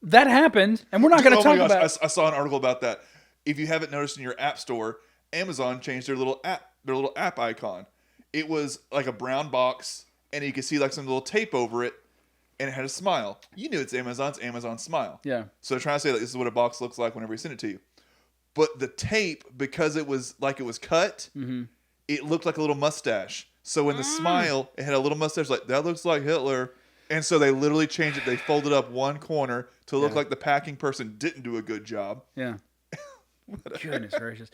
That happened, and we're not going to talk about it. I saw an article about that. If you haven't noticed in your app store, Amazon changed their little app icon. It was like a brown box, and you could see like some little tape over it, and it had a smile. You knew it's Amazon Smile. Yeah. So they're trying to say like this is what a box looks like whenever we send it to you. But the tape, because it was cut, it looked like a little mustache. So in the smile, it had a little mustache like, that looks like Hitler. And so they literally changed it. They folded up one corner to look like the packing person didn't do a good job. Yeah. Goodness gracious.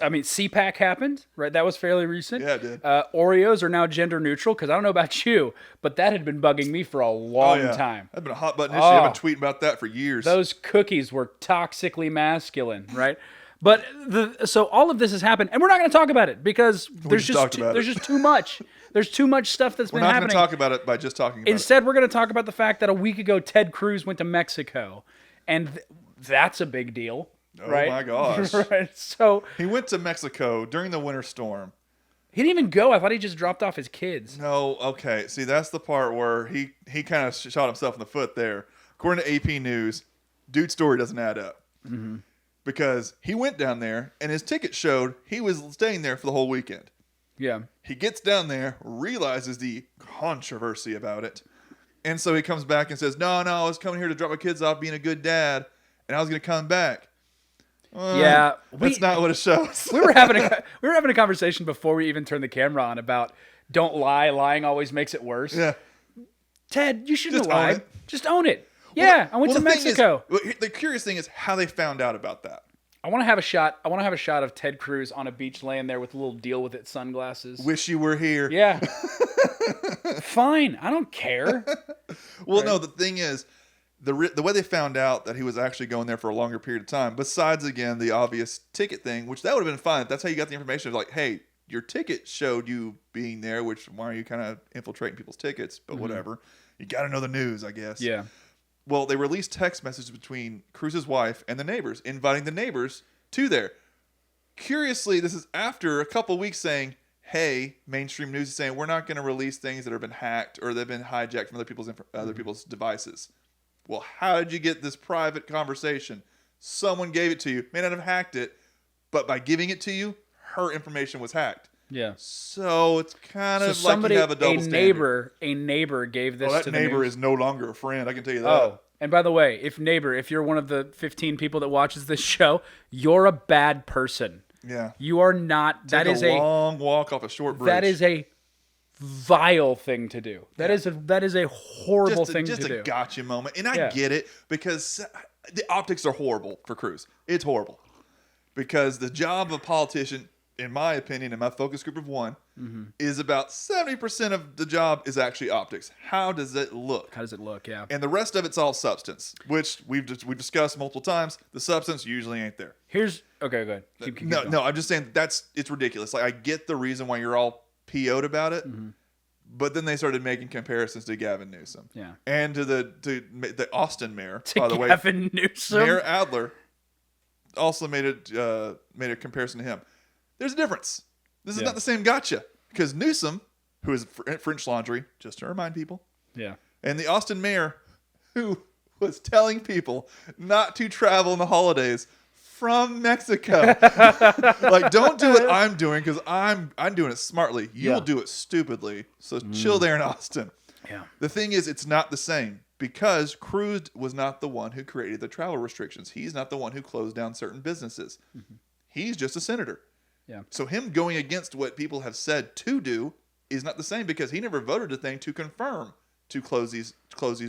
I mean, CPAC happened, right? That was fairly recent. Yeah, it did. Oreos are now gender neutral, because I don't know about you, but that had been bugging me for a long time. That's been a hot button issue. I've been tweeting about that for years. Those cookies were toxically masculine, right? But so all of this has happened, and we're not going to talk about it because there's just too much. There's too much stuff that's been happening. We're not going to talk about it by just talking about it. Instead, we're going to talk about the fact that a week ago, Ted Cruz went to Mexico, and that's a big deal. Right? Oh my gosh. Right. So he went to Mexico during the winter storm. He didn't even go. I thought he just dropped off his kids. No, okay. See, that's the part where he kind of shot himself in the foot there. According to AP News, dude's story doesn't add up. Mm-hmm. Because he went down there, and his ticket showed he was staying there for the whole weekend. Yeah. He gets down there, realizes the controversy about it, and so he comes back and says, no, I was coming here to drop my kids off being a good dad, and I was going to come back. Yeah, that's not what it shows. we were having a conversation before we even turned the camera on about don't lie. Lying always makes it worse. Yeah, Ted, you shouldn't have lied. Just own it. Yeah, I went to Mexico. The curious thing is how they found out about that. I want to have a shot. I want to have a shot of Ted Cruz on a beach laying there with a little deal with it sunglasses. Wish you were here. Yeah. Fine. I don't care. Well, right? No, the thing is, the way they found out that he was actually going there for a longer period of time, besides, again, the obvious ticket thing, which that would have been fine. That's how you got the information of like, hey, your ticket showed you being there, which why are you kind of infiltrating people's tickets? But whatever. You got to know the news, I guess. Yeah. Well, they released text messages between Cruz's wife and the neighbors, inviting the neighbors to there. Curiously, this is after a couple weeks saying, hey, mainstream news is saying we're not going to release things that have been hacked or that have been hijacked from other people's devices. Well, how did you get this private conversation? Someone gave it to you. May not have hacked it, but by giving it to you, her information was hacked. Yeah. So it's kind of like you have a double standard. A neighbor gave this to the neighbor news. is no longer a friend. I can tell you that. Oh, and by the way, if you're one of the 15 people that watches this show, you're a bad person. Yeah. You are not. That is a long walk off a short bridge. That is a vile thing to do. That is a horrible thing to do. Just a gotcha moment. And I get it because the optics are horrible for Cruz. It's horrible. Because the job of a politician, in my opinion, in my focus group of one, is about 70% of the job is actually optics. How does it look? How does it look? Yeah. And the rest of it's all substance, which we've discussed multiple times. The substance usually ain't there. Okay, go ahead. Keep going. No, I'm just saying it's ridiculous. Like I get the reason why you're all PO'd about it, but then they started making comparisons to Gavin Newsom, and to the Austin mayor. By the way, Gavin Newsom, Mayor Adler also made a comparison to him. There's a difference. This is not the same gotcha. Because Newsom, who is French Laundry, just to remind people. Yeah. And the Austin mayor, who was telling people not to travel in the holidays from Mexico. Like, don't do what I'm doing because I'm doing it smartly. You'll do it stupidly. So chill there in Austin. Yeah. The thing is, it's not the same. Because Cruz was not the one who created the travel restrictions. He's not the one who closed down certain businesses. He's just a senator. Yeah. So him going against what people have said to do is not the same because he never voted a thing to confirm to close these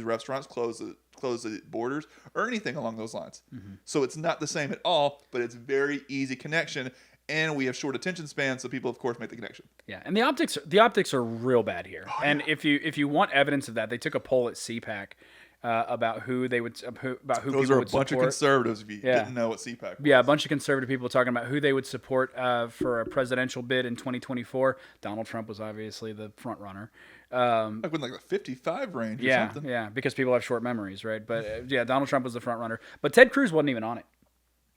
restaurants, close the borders, or anything along those lines. So it's not the same at all, but it's very easy connection. And we have short attention spans, so people, of course, make the connection. Yeah, and the optics are real bad here. And if you want evidence of that, they took a poll at CPAC about who they would Those people are would a bunch support. of conservatives. If you didn't know what CPAC was. Yeah, a bunch of conservative people talking about who they would support for a presidential bid in 2024. Donald Trump was obviously the front runner. Like within the 55 range or something. Yeah, because people have short memories, right? But Donald Trump was the front runner. But Ted Cruz wasn't even on it.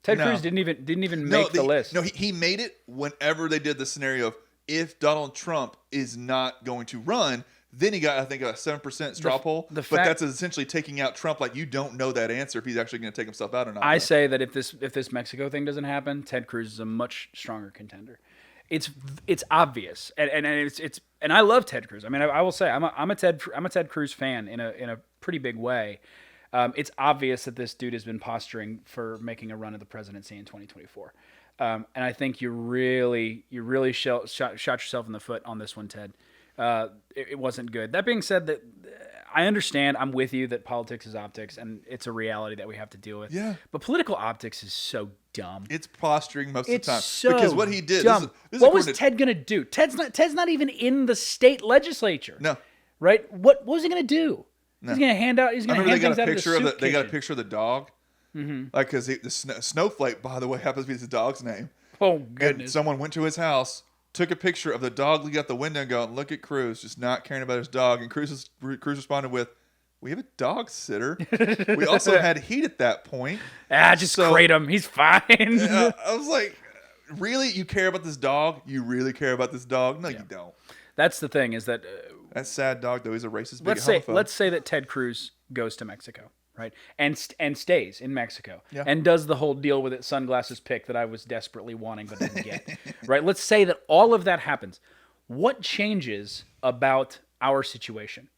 Ted Cruz didn't even make the list. No, he made it whenever they did the scenario of if Donald Trump is not going to run, then he got, I think, a 7% straw poll. But that's essentially taking out Trump. Like, you don't know that answer if he's actually going to take himself out or not. I say that if this Mexico thing doesn't happen, Ted Cruz is a much stronger contender. It's obvious, and I love Ted Cruz. I mean, I will say I'm a Ted Cruz fan in a pretty big way. It's obvious that this dude has been posturing for making a run at the presidency in 2024. And I think you really shot yourself in the foot on this one, Ted. It wasn't good. That being said, that I understand, I'm with you that politics is optics, and it's a reality that we have to deal with. Yeah. But political optics is so dumb. It's posturing most of the time. So because what he did. Dumb. This what was Ted gonna do? Ted's not even in the state legislature. No. Right? What was he gonna do? No. He's gonna hand out. He's gonna hand things out of the soup kitchen. They got a picture of the dog. Like, because the Snowflake, by the way, happens to be his dog's name. Oh goodness! And someone went to his house, took a picture of the dog looking out the window and going, "Look at Cruz, just not caring about his dog." And Cruz responded with, "We have a dog sitter. We also had heat at that point. Just crate him. He's fine." I was like, "Really? You care about this dog? You really care about this dog? No, you don't." That's the thing. Is that that sad dog though? He's a racist. Let's say that Ted Cruz goes to Mexico, right, and stays in Mexico, yeah. and does the whole deal with it sunglasses pick that I was desperately wanting but didn't get. Right. Let's say that all of that happens. What changes about our situation?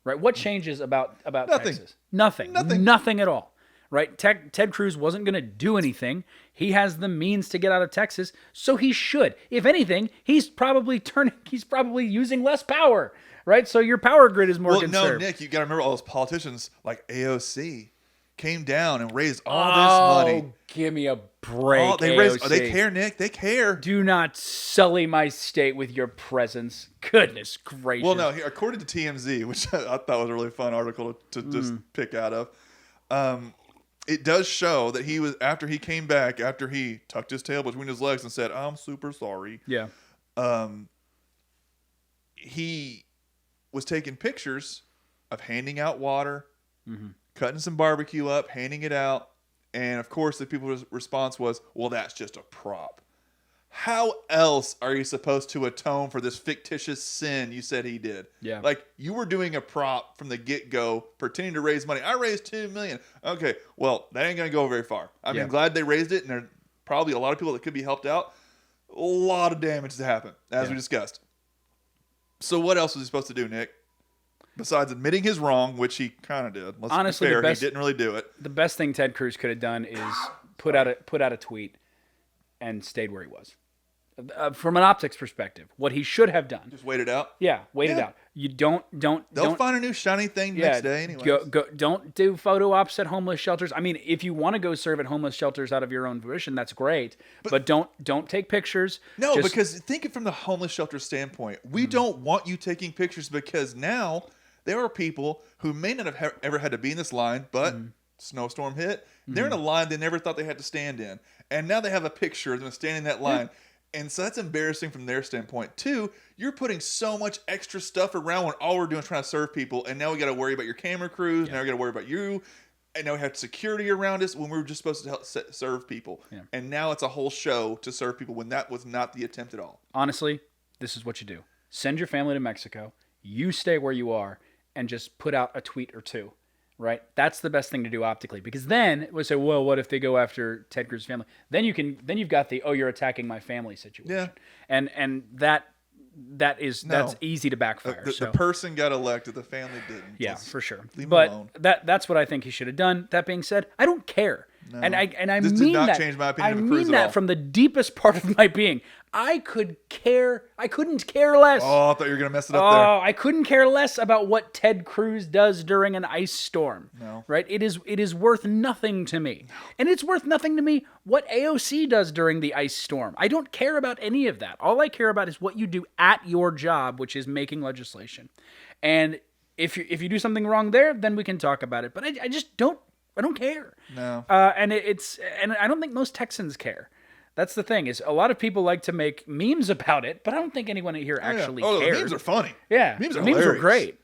Right. What changes about Nothing. Texas? Nothing at all. Right. Ted Cruz wasn't going to do anything. He has the means to get out of Texas, so he should. If anything, he's probably using less power. Right. So your power grid is more conserved. No, Nick, you got to remember all those politicians like AOC came down and raised all this money. Oh, give me a break. They care, Nick. They care. Do not sully my state with your presence. Goodness gracious. Well, no, according to TMZ, which I thought was a really fun article to just pick out of, it does show that after he came back, after he tucked his tail between his legs and said, "I'm super sorry." Yeah. he was taking pictures of handing out water, cutting some barbecue up, handing it out. And of course, the people's response was, well, that's just a prop. How else are you supposed to atone for this fictitious sin you said he did? Yeah. Like, you were doing a prop from the get-go, pretending to raise money. I raised $2 million. Okay, well, that ain't going to go very far. I mean, glad they raised it, and there are probably a lot of people that could be helped out. A lot of damage to happen, as we discussed. So what else was he supposed to do, Nick? Besides admitting his wrong, which he kind of did. Let's Honestly, be fair, he didn't really do it. The best thing Ted Cruz could have done is put out a tweet and stayed where he was. From an optics perspective, what he should have done. Just wait it out? Yeah, wait it out. You don't. They'll find a new shiny thing next day anyway. Don't do photo ops at homeless shelters. I mean, if you want to go serve at homeless shelters out of your own volition, that's great. But don't take pictures. No, because think it from the homeless shelter standpoint. We don't want you taking pictures because now there are people who may not have ever had to be in this line, but snowstorm hit. They're in a line they never thought they had to stand in. And now they have a picture of them standing in that line. And so that's embarrassing from their standpoint. Two, you're putting so much extra stuff around when all we're doing is trying to serve people. And now we got to worry about your camera crews. Now we got to worry about you. And now we have security around us when we were just supposed to help serve people. Yeah. And now it's a whole show to serve people when that was not the attempt at all. Honestly, this is what you do. Send your family to Mexico. You stay where you are and just put out a tweet or two. Right, that's the best thing to do optically, because then we'll say, well, what if they go after Ted Cruz's family? Then you've got the you're attacking my family situation. Yeah, and that's easy to backfire. The person got elected, the family didn't. Yeah, for sure. But that's what I think he should have done. That being said, I don't care. No. And I this mean did not that. Change my opinion I of Cruz mean that all. from the deepest part of my being. I couldn't care less. Oh, I thought you were gonna mess it up there. Oh, I couldn't care less about what Ted Cruz does during an ice storm. No. Right? It is worth nothing to me. No. And it's worth nothing to me what AOC does during the ice storm. I don't care about any of that. All I care about is what you do at your job, which is making legislation. And if you do something wrong there, then we can talk about it. But I just don't. I don't care. No. And I don't think most Texans care. That's the thing, is a lot of people like to make memes about it, but I don't think anyone here actually cares. The memes are funny. Yeah. Memes are great.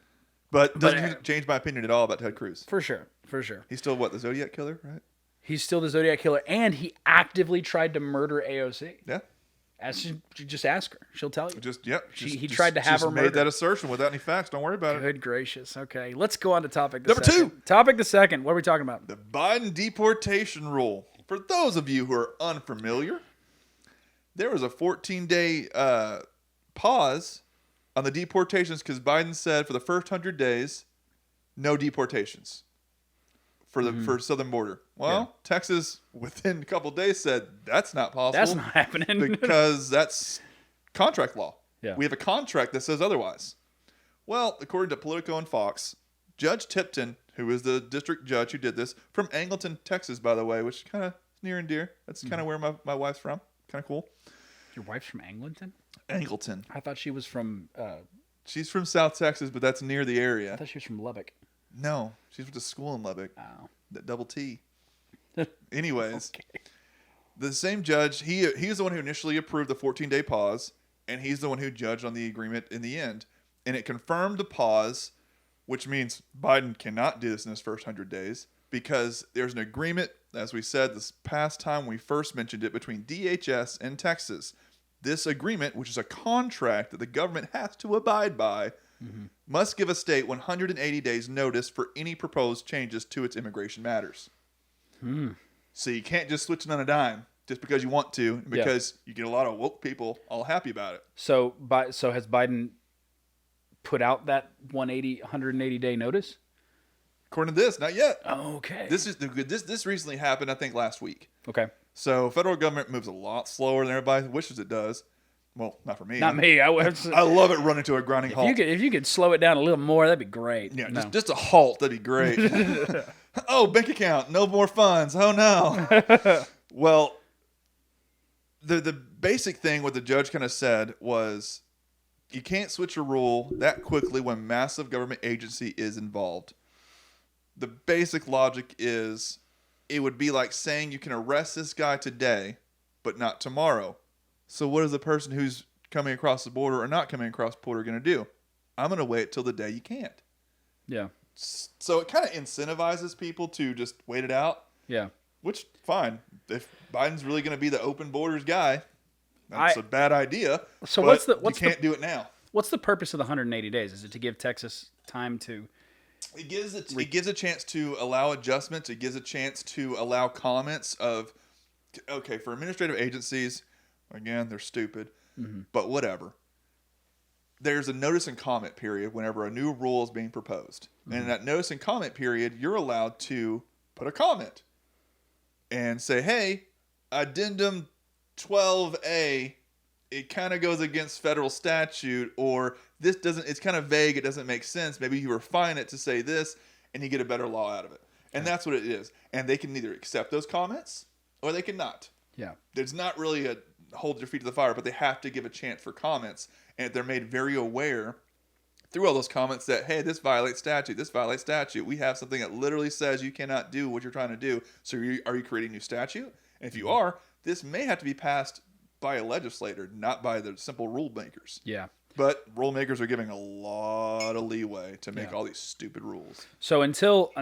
But doesn't change my opinion at all about Ted Cruz. For sure. He's still the Zodiac Killer, right? He's still the Zodiac Killer, and he actively tried to murder AOC. Yeah. Just ask her. She'll tell you. He tried to have her murdered. Made that assertion without any facts. Don't worry about it. Good gracious. Okay, let's go on to topic number two. Topic the second. What are we talking about? The Biden deportation rule. For those of you who are unfamiliar, there was a 14-day pause on the deportations because Biden said for the first 100 days, no deportations for southern border. Well, Texas, within a couple of days, said that's not possible. That's not happening. Because that's contract law. Yeah. We have a contract that says otherwise. Well, according to Politico and Fox, Judge Tipton, who is the district judge who did this, from Angleton, Texas, by the way, which is kind of near and dear. That's kind of where my wife's from. Kind of cool. Your wife's from Angleton? Angleton. I thought she was from... She's from South Texas, but that's near the area. I thought she was from Lubbock. No, she went to school in Lubbock. Oh. That double T. Anyways, the same judge, he's the one who initially approved the 14-day pause, and he's the one who judged on the agreement in the end. And it confirmed the pause, which means Biden cannot do this in his first 100 days because there's an agreement, as we said this past time we first mentioned it, between DHS and Texas. This agreement, which is a contract that the government has to abide by, must give a state 180 days notice for any proposed changes to its immigration matters. So you can't just switch it on a dime just because you want to, because you get a lot of woke people all happy about it. So has Biden put out that 180 day notice? According to this, not yet. Okay. This recently happened, I think, last week. Okay. So federal government moves a lot slower than everybody wishes it does. Well, not for me. Not me. I love it running to a grinding halt. If you could slow it down a little more, that'd be great. Yeah, just a halt, that'd be great. Oh, bank account, no more funds. Oh no. Well, the basic thing what the judge kind of said was you can't switch a rule that quickly when massive government agency is involved. The basic logic is it would be like saying you can arrest this guy today, but not tomorrow. So what does the person who's coming across the border or not coming across the border going to do? I'm going to wait till the day you can't. Yeah. So it kind of incentivizes people to just wait it out. Yeah. Which, fine. If Biden's really going to be the open borders guy, that's a bad idea. So you can't do it now. What's the purpose of the 180 days? Is it to give Texas time to... It gives a chance to allow adjustments. It gives a chance to allow comments of, okay, for administrative agencies, again, they're stupid, but whatever. There's a notice and comment period whenever a new rule is being proposed. And in that notice and comment period, you're allowed to put a comment and say, hey, addendum 12A, it kind of goes against federal statute, or this doesn't, it's kind of vague, it doesn't make sense. Maybe you refine it to say this and you get a better law out of it. And that's what it is. And they can either accept those comments or they can not. Yeah. There's not really a hold your feet to the fire, but they have to give a chance for comments. And they're made very aware through all those comments that, hey, this violates statute. This violates statute. We have something that literally says you cannot do what you're trying to do. So are you creating a new statute? And if you are, this may have to be passed by a legislator, not by the simple rule makers. Yeah. But rule makers are giving a lot of leeway to make all these stupid rules. So until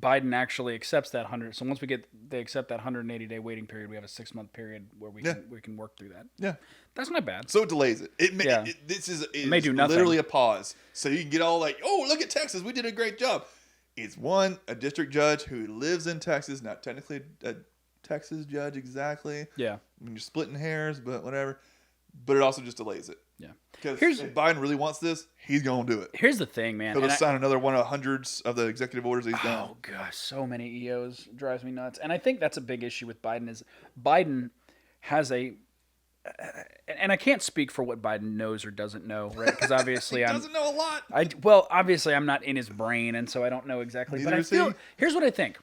Biden actually accepts that 100, so once they accept that 180-day waiting period, we have a 6-month period where we can work through that. Yeah. That's not bad. So it delays it. It may do nothing. Literally a pause. So you can get all like, oh, look at Texas. We did a great job. It's a district judge who lives in Texas, not technically a Texas judge exactly. Yeah. I mean, you're splitting hairs, but whatever. But it also just delays it. Yeah. Because if Biden really wants this, he's going to do it. Here's the thing, man. He'll just sign another one of hundreds of the executive orders he's done. Oh, gosh. So many EOs. Drives me nuts. And I think that's a big issue with Biden is Biden has a... And I can't speak for what Biden knows or doesn't know, right? Because obviously he doesn't know a lot. Obviously I'm not in his brain, and so I don't know exactly. Neither but I is he. feel... Here's what I think.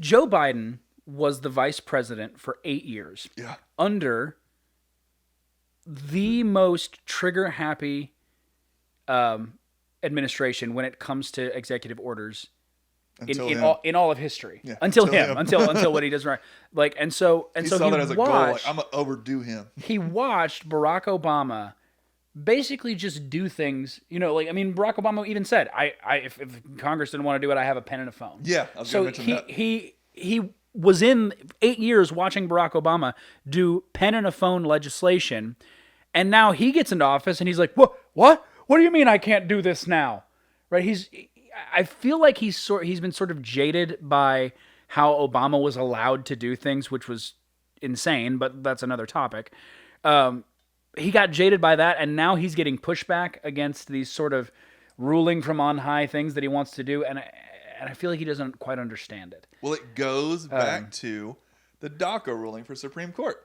Joe Biden was the vice president for 8 years. Yeah. Under the most trigger-happy administration when it comes to executive orders in all of history. Yeah, until what he does right. Like and so he saw that as a goal. Like, I'm gonna overdo him. He watched Barack Obama basically just do things. Barack Obama even said, if Congress didn't want to do it, I have a pen and a phone. Yeah. I was gonna mention that. He was in 8 years watching Barack Obama do pen and a phone legislation, and now he gets into office and he's like, What? What do you mean I can't do this now? Right? I feel like he's been sort of jaded by how Obama was allowed to do things, which was insane, but that's another topic. He got jaded by that, and now he's getting pushback against these sort of ruling from on high things that he wants to do, and I feel like he doesn't quite understand it. Well, it goes back to the Daca ruling for Supreme Court.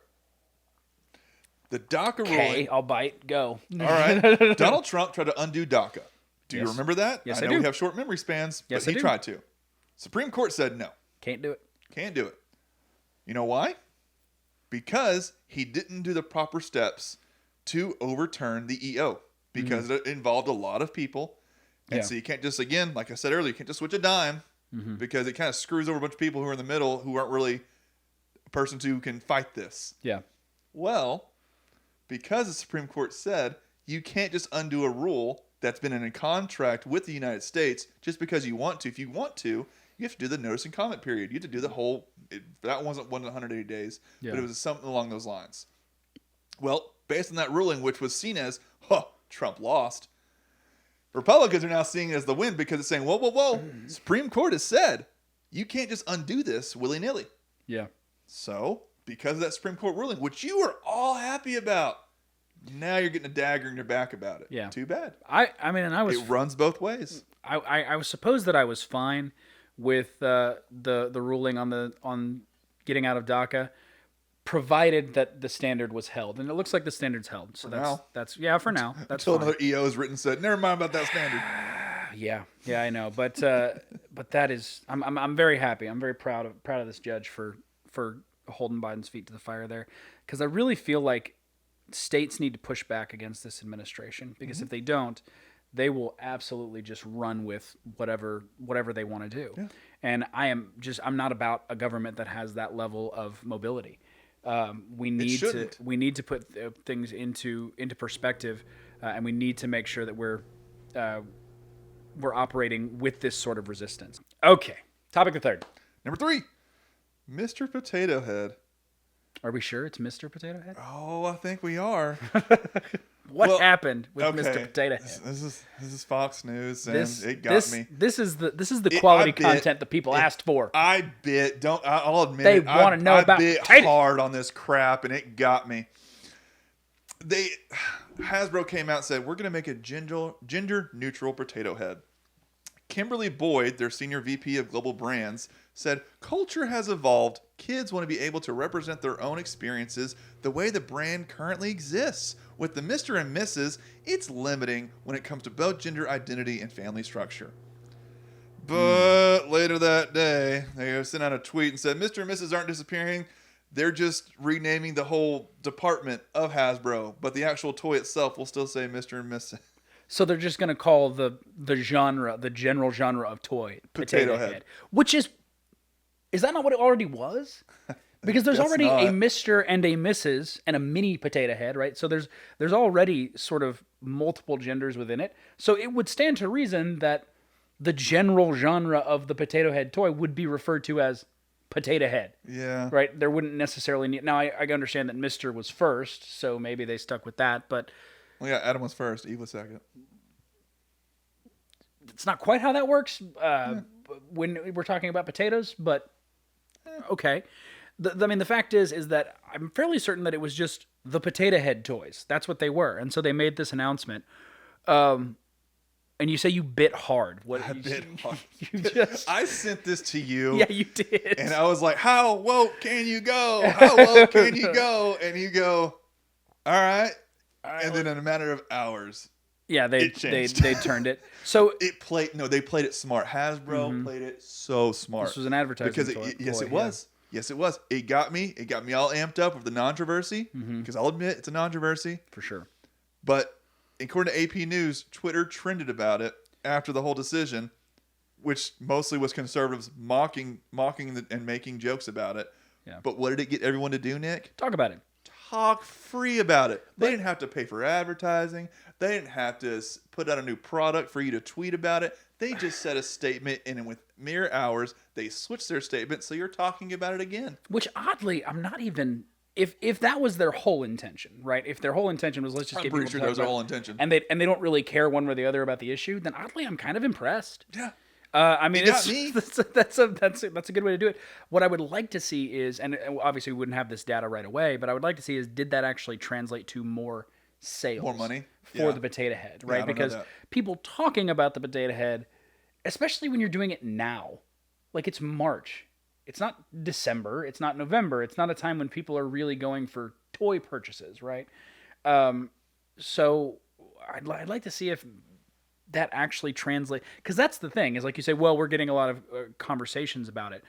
The Daca ruling... Okay, I'll bite. Go. All right. Donald Trump tried to undo Daca. Do you remember that? Yes, I know we have short memory spans, but he tried to. Supreme Court said no. Can't do it. Can't do it. You know why? Because he didn't do the proper steps to overturn the EO. Because it involved a lot of people. And so you can't just, again, like I said earlier, you can't just switch a dime. Because it kind of screws over a bunch of people who are in the middle who aren't really a person who can fight this. Yeah. Well, because the Supreme Court said you can't just undo a rule that's been in a contract with the United States just because you want to. If you want to, you have to do the notice and comment period. You have to do the whole... that wasn't 180 days, but it was something along those lines. Well, based on that ruling, which was seen as, Trump lost, Republicans are now seeing it as the win because it's saying, whoa. Supreme Court has said you can't just undo this willy-nilly. Yeah. So, because of that Supreme Court ruling, which you were all happy about, now you're getting a dagger in your back about it. Yeah. Too bad. It runs both ways. I was supposed that I was fine with the ruling on getting out of Daca, provided that the standard was held, and it looks like the standard's held. So that's for now. That's until fine. Another EO is written said, never mind about that standard. Yeah, I know, but that is I'm very happy. I'm very proud of this judge for holding Biden's feet to the fire there, because I really feel like states need to push back against this administration, because if they don't, they will absolutely just run with whatever they want to do. Yeah. And I'm not about a government that has that level of mobility. We need to put things into perspective, and we need to make sure that we're operating with this sort of resistance. Okay, topic the third. Number 3, Mr. Potato Head. Are we sure it's Mr. Potato Head? Oh, I think we are. What happened with Mr. Potato Head? This is Fox News, and it got me. This is the quality content that people asked for. I'll admit they want to know about. I bit hard on this crap, and it got me. Hasbro came out and said, we're going to make a gender neutral potato head. Kimberly Boyd, their senior VP of global brands, said, culture has evolved. Kids want to be able to represent their own experiences the way the brand currently exists. With the Mr. and Mrs., it's limiting when it comes to both gender identity and family structure. But later that day, they sent out a tweet and said, Mr. and Mrs. aren't disappearing. They're just renaming the whole department of Hasbro, but the actual toy itself will still say Mr. and Mrs. So they're just going to call the general genre of toy Potato Head. Which is that not what it already was? Because there's already a Mr. and a Mrs. and a mini Potato Head, right? So there's already sort of multiple genders within it. So it would stand to reason that the general genre of the Potato Head toy would be referred to as Potato Head. Yeah. Right? There wouldn't necessarily need... Now, I understand that Mr. was first, so maybe they stuck with that, but... Well, yeah, Adam was first, Eve was second. It's not quite how that works when we're talking about potatoes, but okay. The fact is that I'm fairly certain that it was just the Potato Head toys. That's what they were, and so they made this announcement. And you say you bit hard. I bit hard. I sent this to you. Yeah, you did. And I was like, how woke can you go? How woke can you go? And you go, all right. And then in a matter of hours, yeah, they turned it. So they played it smart. Hasbro played it so smart. This was an advertising because it was. Yes, it was. It got me all amped up with the controversy because I'll admit it's a controversy for sure. But according to AP News, Twitter trended about it after the whole decision, which mostly was conservatives mocking and making jokes about it. Yeah. But what did it get everyone to do, Nick? Talk about it. Talk free about it. They didn't have to pay for advertising. They didn't have to put out a new product for you to tweet about it. They just said a statement, and with mere hours, they switched their statement, so you're talking about it again. Which, oddly, I'm not even... If that was their whole intention, right? If their whole intention was, let's just get people... I'm pretty sure that was their whole intention. And they don't really care one way or the other about the issue, then oddly, I'm kind of impressed. Yeah. I mean, that's a good way to do it. What I would like to see is, and obviously we wouldn't have this data right away, but I would like to see is, did that actually translate to more sales, more money for the Potato Head, right? Because people talking about the Potato Head, especially when you're doing it now, like it's March, it's not December, it's not November, it's not a time when people are really going for toy purchases, right? So I'd like to see if that actually translate, because that's the thing is, like you say, well, we're getting a lot of conversations about it.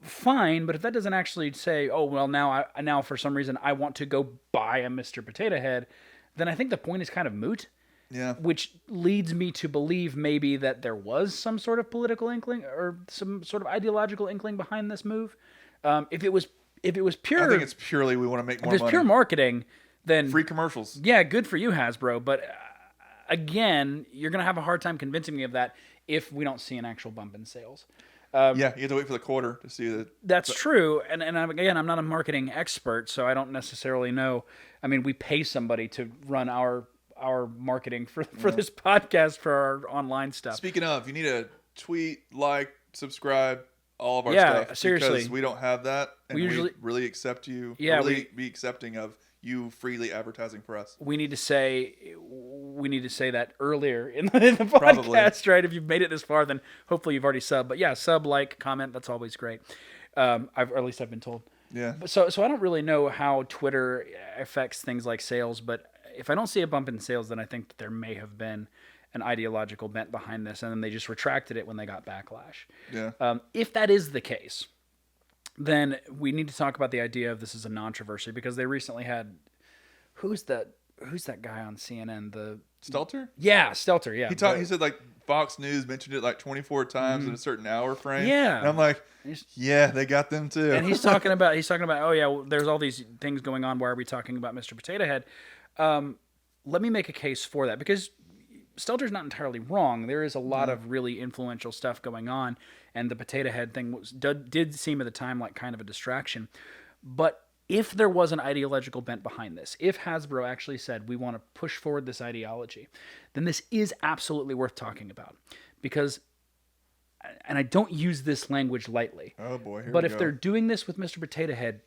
Fine, but if that doesn't actually say, oh well, now for some reason I want to go buy a Mr. Potato Head, then I think the point is kind of moot. Yeah. Which leads me to believe maybe that there was some sort of political inkling or some sort of ideological inkling behind this move. If it was pure, I think it's purely we want to make more money. If it's pure marketing, then free commercials. Yeah, good for you, Hasbro, but. Again, you're going to have a hard time convincing me of that if we don't see an actual bump in sales. Yeah, you have to wait for the quarter to see that. That's true. And I'm not a marketing expert, so I don't necessarily know. I mean, we pay somebody to run our marketing for this podcast, for our online stuff. Speaking of, you need to tweet, like, subscribe, all of our stuff. Yeah, seriously. Because we don't have that, and we really accept you. Yeah, really be accepting of you freely advertising for us. We need to say that earlier in the podcast, probably. Right? If you've made it this far, then hopefully you've already subbed. But yeah, sub, like, comment, that's always great. Or at least I've been told. Yeah. So I don't really know how Twitter affects things like sales, but if I don't see a bump in sales, then I think that there may have been an ideological bent behind this, and then they just retracted it when they got backlash. Yeah. If that is the case, then we need to talk about the idea of this as a controversy, because they recently had who's who's that guy on CNN? Stelter? Yeah, Stelter. Yeah, He said like Fox News mentioned it like 24 times in a certain hour frame. Yeah, and I'm like, yeah, they got them too. And he's talking about oh yeah, well, there's all these things going on. Why are we talking about Mr. Potato Head? Let me make a case for that because Stelter's not entirely wrong. There is a lot of really influential stuff going on, and the Potato Head thing did seem at the time like kind of a distraction. But if there was an ideological bent behind this, if Hasbro actually said we want to push forward this ideology, then this is absolutely worth talking about. Because, and I don't use this language lightly. Oh boy, but if they're doing this with Mr. Potato Head,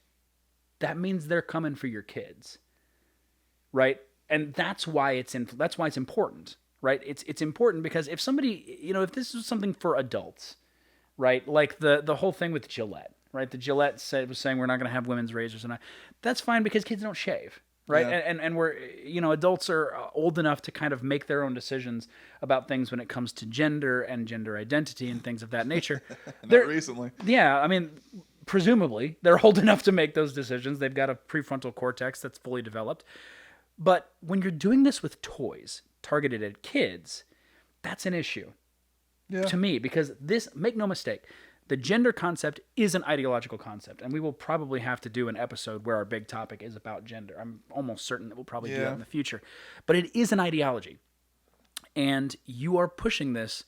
that means they're coming for your kids, right? And that's why it's important. Right, it's important because if somebody, if this is something for adults, right, like the whole thing with Gillette, right, the Gillette was saying we're not going to have women's razors, and that's fine because kids don't shave, right, yeah. and we're adults are old enough to kind of make their own decisions about things when it comes to gender and gender identity and things of that nature. Not recently, yeah, I mean, presumably they're old enough to make those decisions. They've got a prefrontal cortex that's fully developed, but when you're doing this with toys targeted at kids, that's an issue to me because make no mistake, the gender concept is an ideological concept, and we will probably have to do an episode where our big topic is about gender. I'm almost certain that we'll probably do that in the future, but it is an ideology, and you are pushing this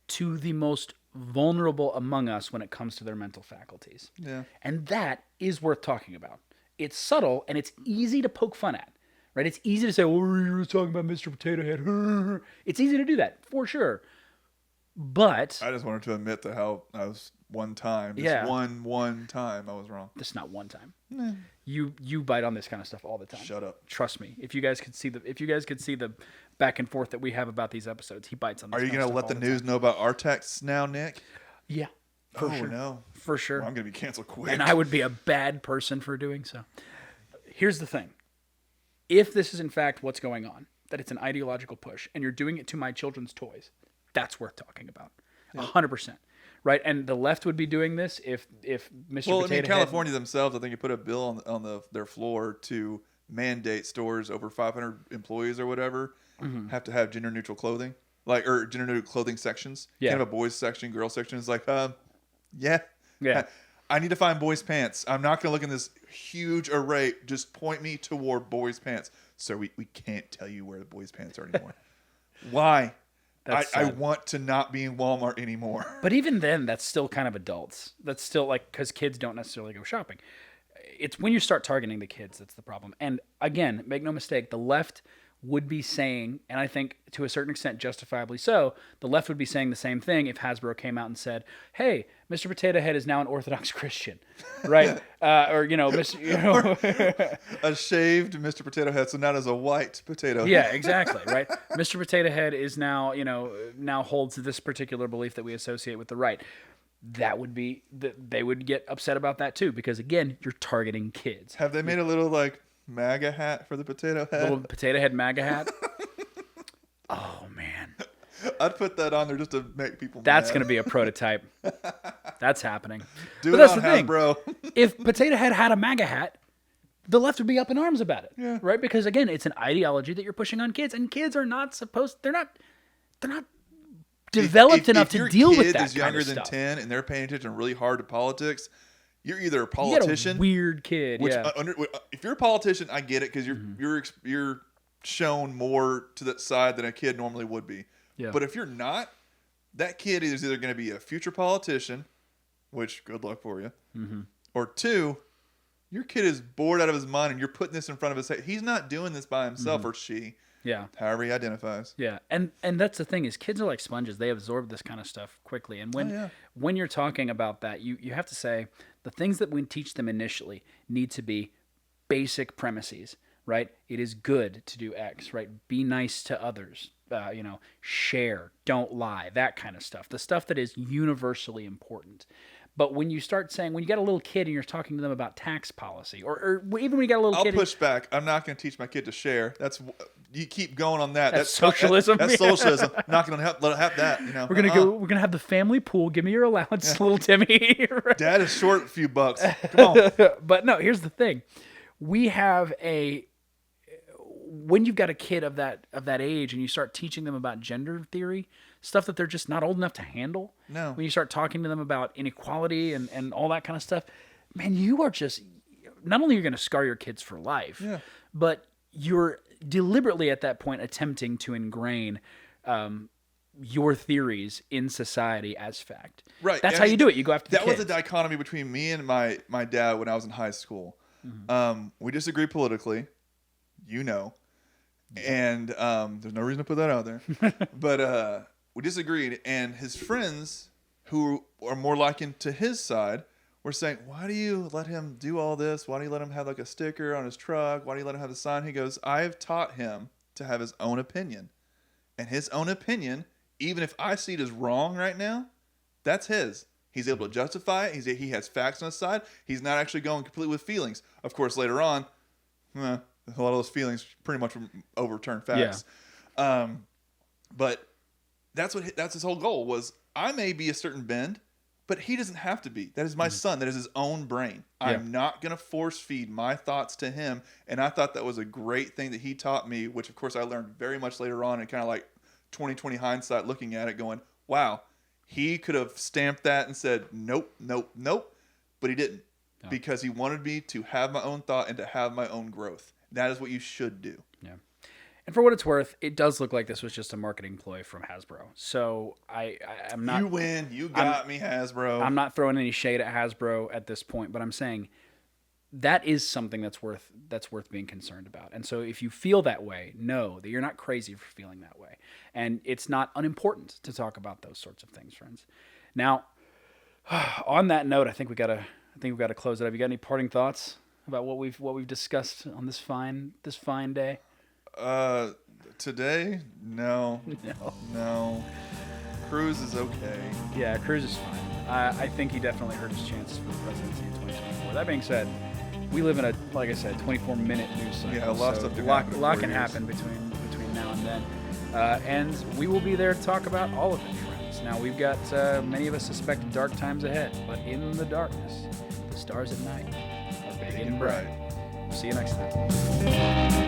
to the most vulnerable among us when it comes to their mental faculties. Yeah. And that is worth talking about. It's subtle and it's easy to poke fun at. Right? It's easy to say, well, you're talking about Mr. Potato Head. It's easy to do that, for sure. But I just wanted to admit to how I was one time. One time I was wrong. That's not one time. Nah. You bite on this kind of stuff all the time. Shut up. Trust me. If you guys could see the back and forth that we have about these episodes, he bites on this. Are you going to let the news know about our texts now, Nick? Yeah. For sure. No. For sure. Well, I'm going to be canceled quick. And I would be a bad person for doing so. Here's the thing. If this is in fact what's going on, that it's an ideological push, and you're doing it to my children's toys, that's worth talking about. 100%. Right? And the left would be doing this if Mr. Well, Potato California themselves, I think you put a bill on their floor to mandate stores over 500 employees or whatever have to have gender neutral clothing, or gender neutral clothing sections. Yeah. Kind of a boys section, girls section. It's like, yeah. I need to find boys' pants. I'm not going to look in this huge array. Just point me toward boys' pants. So we can't tell you where the boys' pants are anymore. Why? I want to not be in Walmart anymore. But even then, that's still kind of adults. That's still because kids don't necessarily go shopping. It's when you start targeting the kids that's the problem. And again, make no mistake, the left would be saying, and I think to a certain extent justifiably so, the left would be saying the same thing if Hasbro came out and said, hey, Mr. Potato Head is now an Orthodox Christian, right? A shaved Mr. Potato Head, so not as a white potato head. Yeah, exactly, right? Mr. Potato Head is now, now holds this particular belief that we associate with the right. That would be, they would get upset about that too, because again, you're targeting kids. Have they made a little MAGA hat for the potato head? Little potato head MAGA hat? Oh, man. I'd put that on there just to make people That's mad. going to be a prototype. That's happening. Do but it that's on the thing. Hasbro. If Potato Head had a MAGA hat, the left would be up in arms about it. Yeah. Right? Because again, it's an ideology that you're pushing on kids, and kids are not they're not developed enough to deal with that kind of stuff. If your kid is younger than 10 and they're paying attention really hard to politics, you're either a politician, you got a weird kid. If you're a politician, I get it because you're shown more to that side than a kid normally would be. Yeah. But if you're not, that kid is either going to be a future politician, which good luck for you, or two, your kid is bored out of his mind and you're putting this in front of his head. He's not doing this by himself or she. Yeah. However he identifies. Yeah. And that's the thing is kids are like sponges. They absorb this kind of stuff quickly. And when you're talking about that, you have to say the things that we teach them initially need to be basic premises, right? It is good to do X, right? Be nice to others, share, don't lie, that kind of stuff. The stuff that is universally important. But when you start saying, when you got a little kid and you're talking to them about tax policy, or even when you got a little kid... I'll push back. I'm not going to teach my kid to share. You keep going on that. That's socialism. That's socialism. I'm not going to let it have that. We're gonna have the family pool. Give me your allowance, little Timmy. Right? Dad is short a few bucks. Come on. But no, here's the thing. We have when you've got a kid of that age and you start teaching them about gender theory, stuff that they're just not old enough to handle. No. When you start talking to them about inequality and all that kind of stuff, man, you are just, not only are you going to scar your kids for life, but you're deliberately at that point attempting to ingrain your theories in society as fact. Right. That's how you do it. You go after the kids. That was a dichotomy between me and my dad when I was in high school. Mm-hmm. We disagree politically, and there's no reason to put that out there. But we disagreed, and his friends, who are more likened to his side, were saying, why do you let him do all this? Why do you let him have like a sticker on his truck? Why do you let him have the sign? He goes, I've taught him to have his own opinion. And his own opinion, even if I see it as wrong right now, that's his. He's able to justify it. He has facts on his side. He's not actually going completely with feelings. Of course, later on, a lot of those feelings pretty much overturn facts. Yeah. But that's his whole goal was, I may be a certain bend, but he doesn't have to be. That is my son. That is his own brain. Yeah. I'm not going to force feed my thoughts to him. And I thought that was a great thing that he taught me, which of course I learned very much later on, and kind of like 20/20 hindsight looking at it going, wow, he could have stamped that and said, nope, nope, nope. But he didn't, because he wanted me to have my own thought and to have my own growth. That is what you should do. Yeah. And for what it's worth, it does look like this was just a marketing ploy from Hasbro. So I'm not... You win. You got me, Hasbro. I'm not throwing any shade at Hasbro at this point, but I'm saying that is something that's worth being concerned about. And so if you feel that way, know that you're not crazy for feeling that way. And it's not unimportant to talk about those sorts of things, friends. Now, on that note, I think we've got to close it up. You got any parting thoughts about what we've discussed on this fine day? Today, no. Cruz is okay. Yeah, Cruz is fine. I think he definitely hurt his chances for the presidency in 2024. That being said, we live in a, like I said, 24-minute news cycle. Yeah, a lot of stuff lot can happen between now and then. And we will be there to talk about all of it, friends. Now, we've got, many of us suspect dark times ahead, but in the darkness, the stars at night are big and bright. See you next time.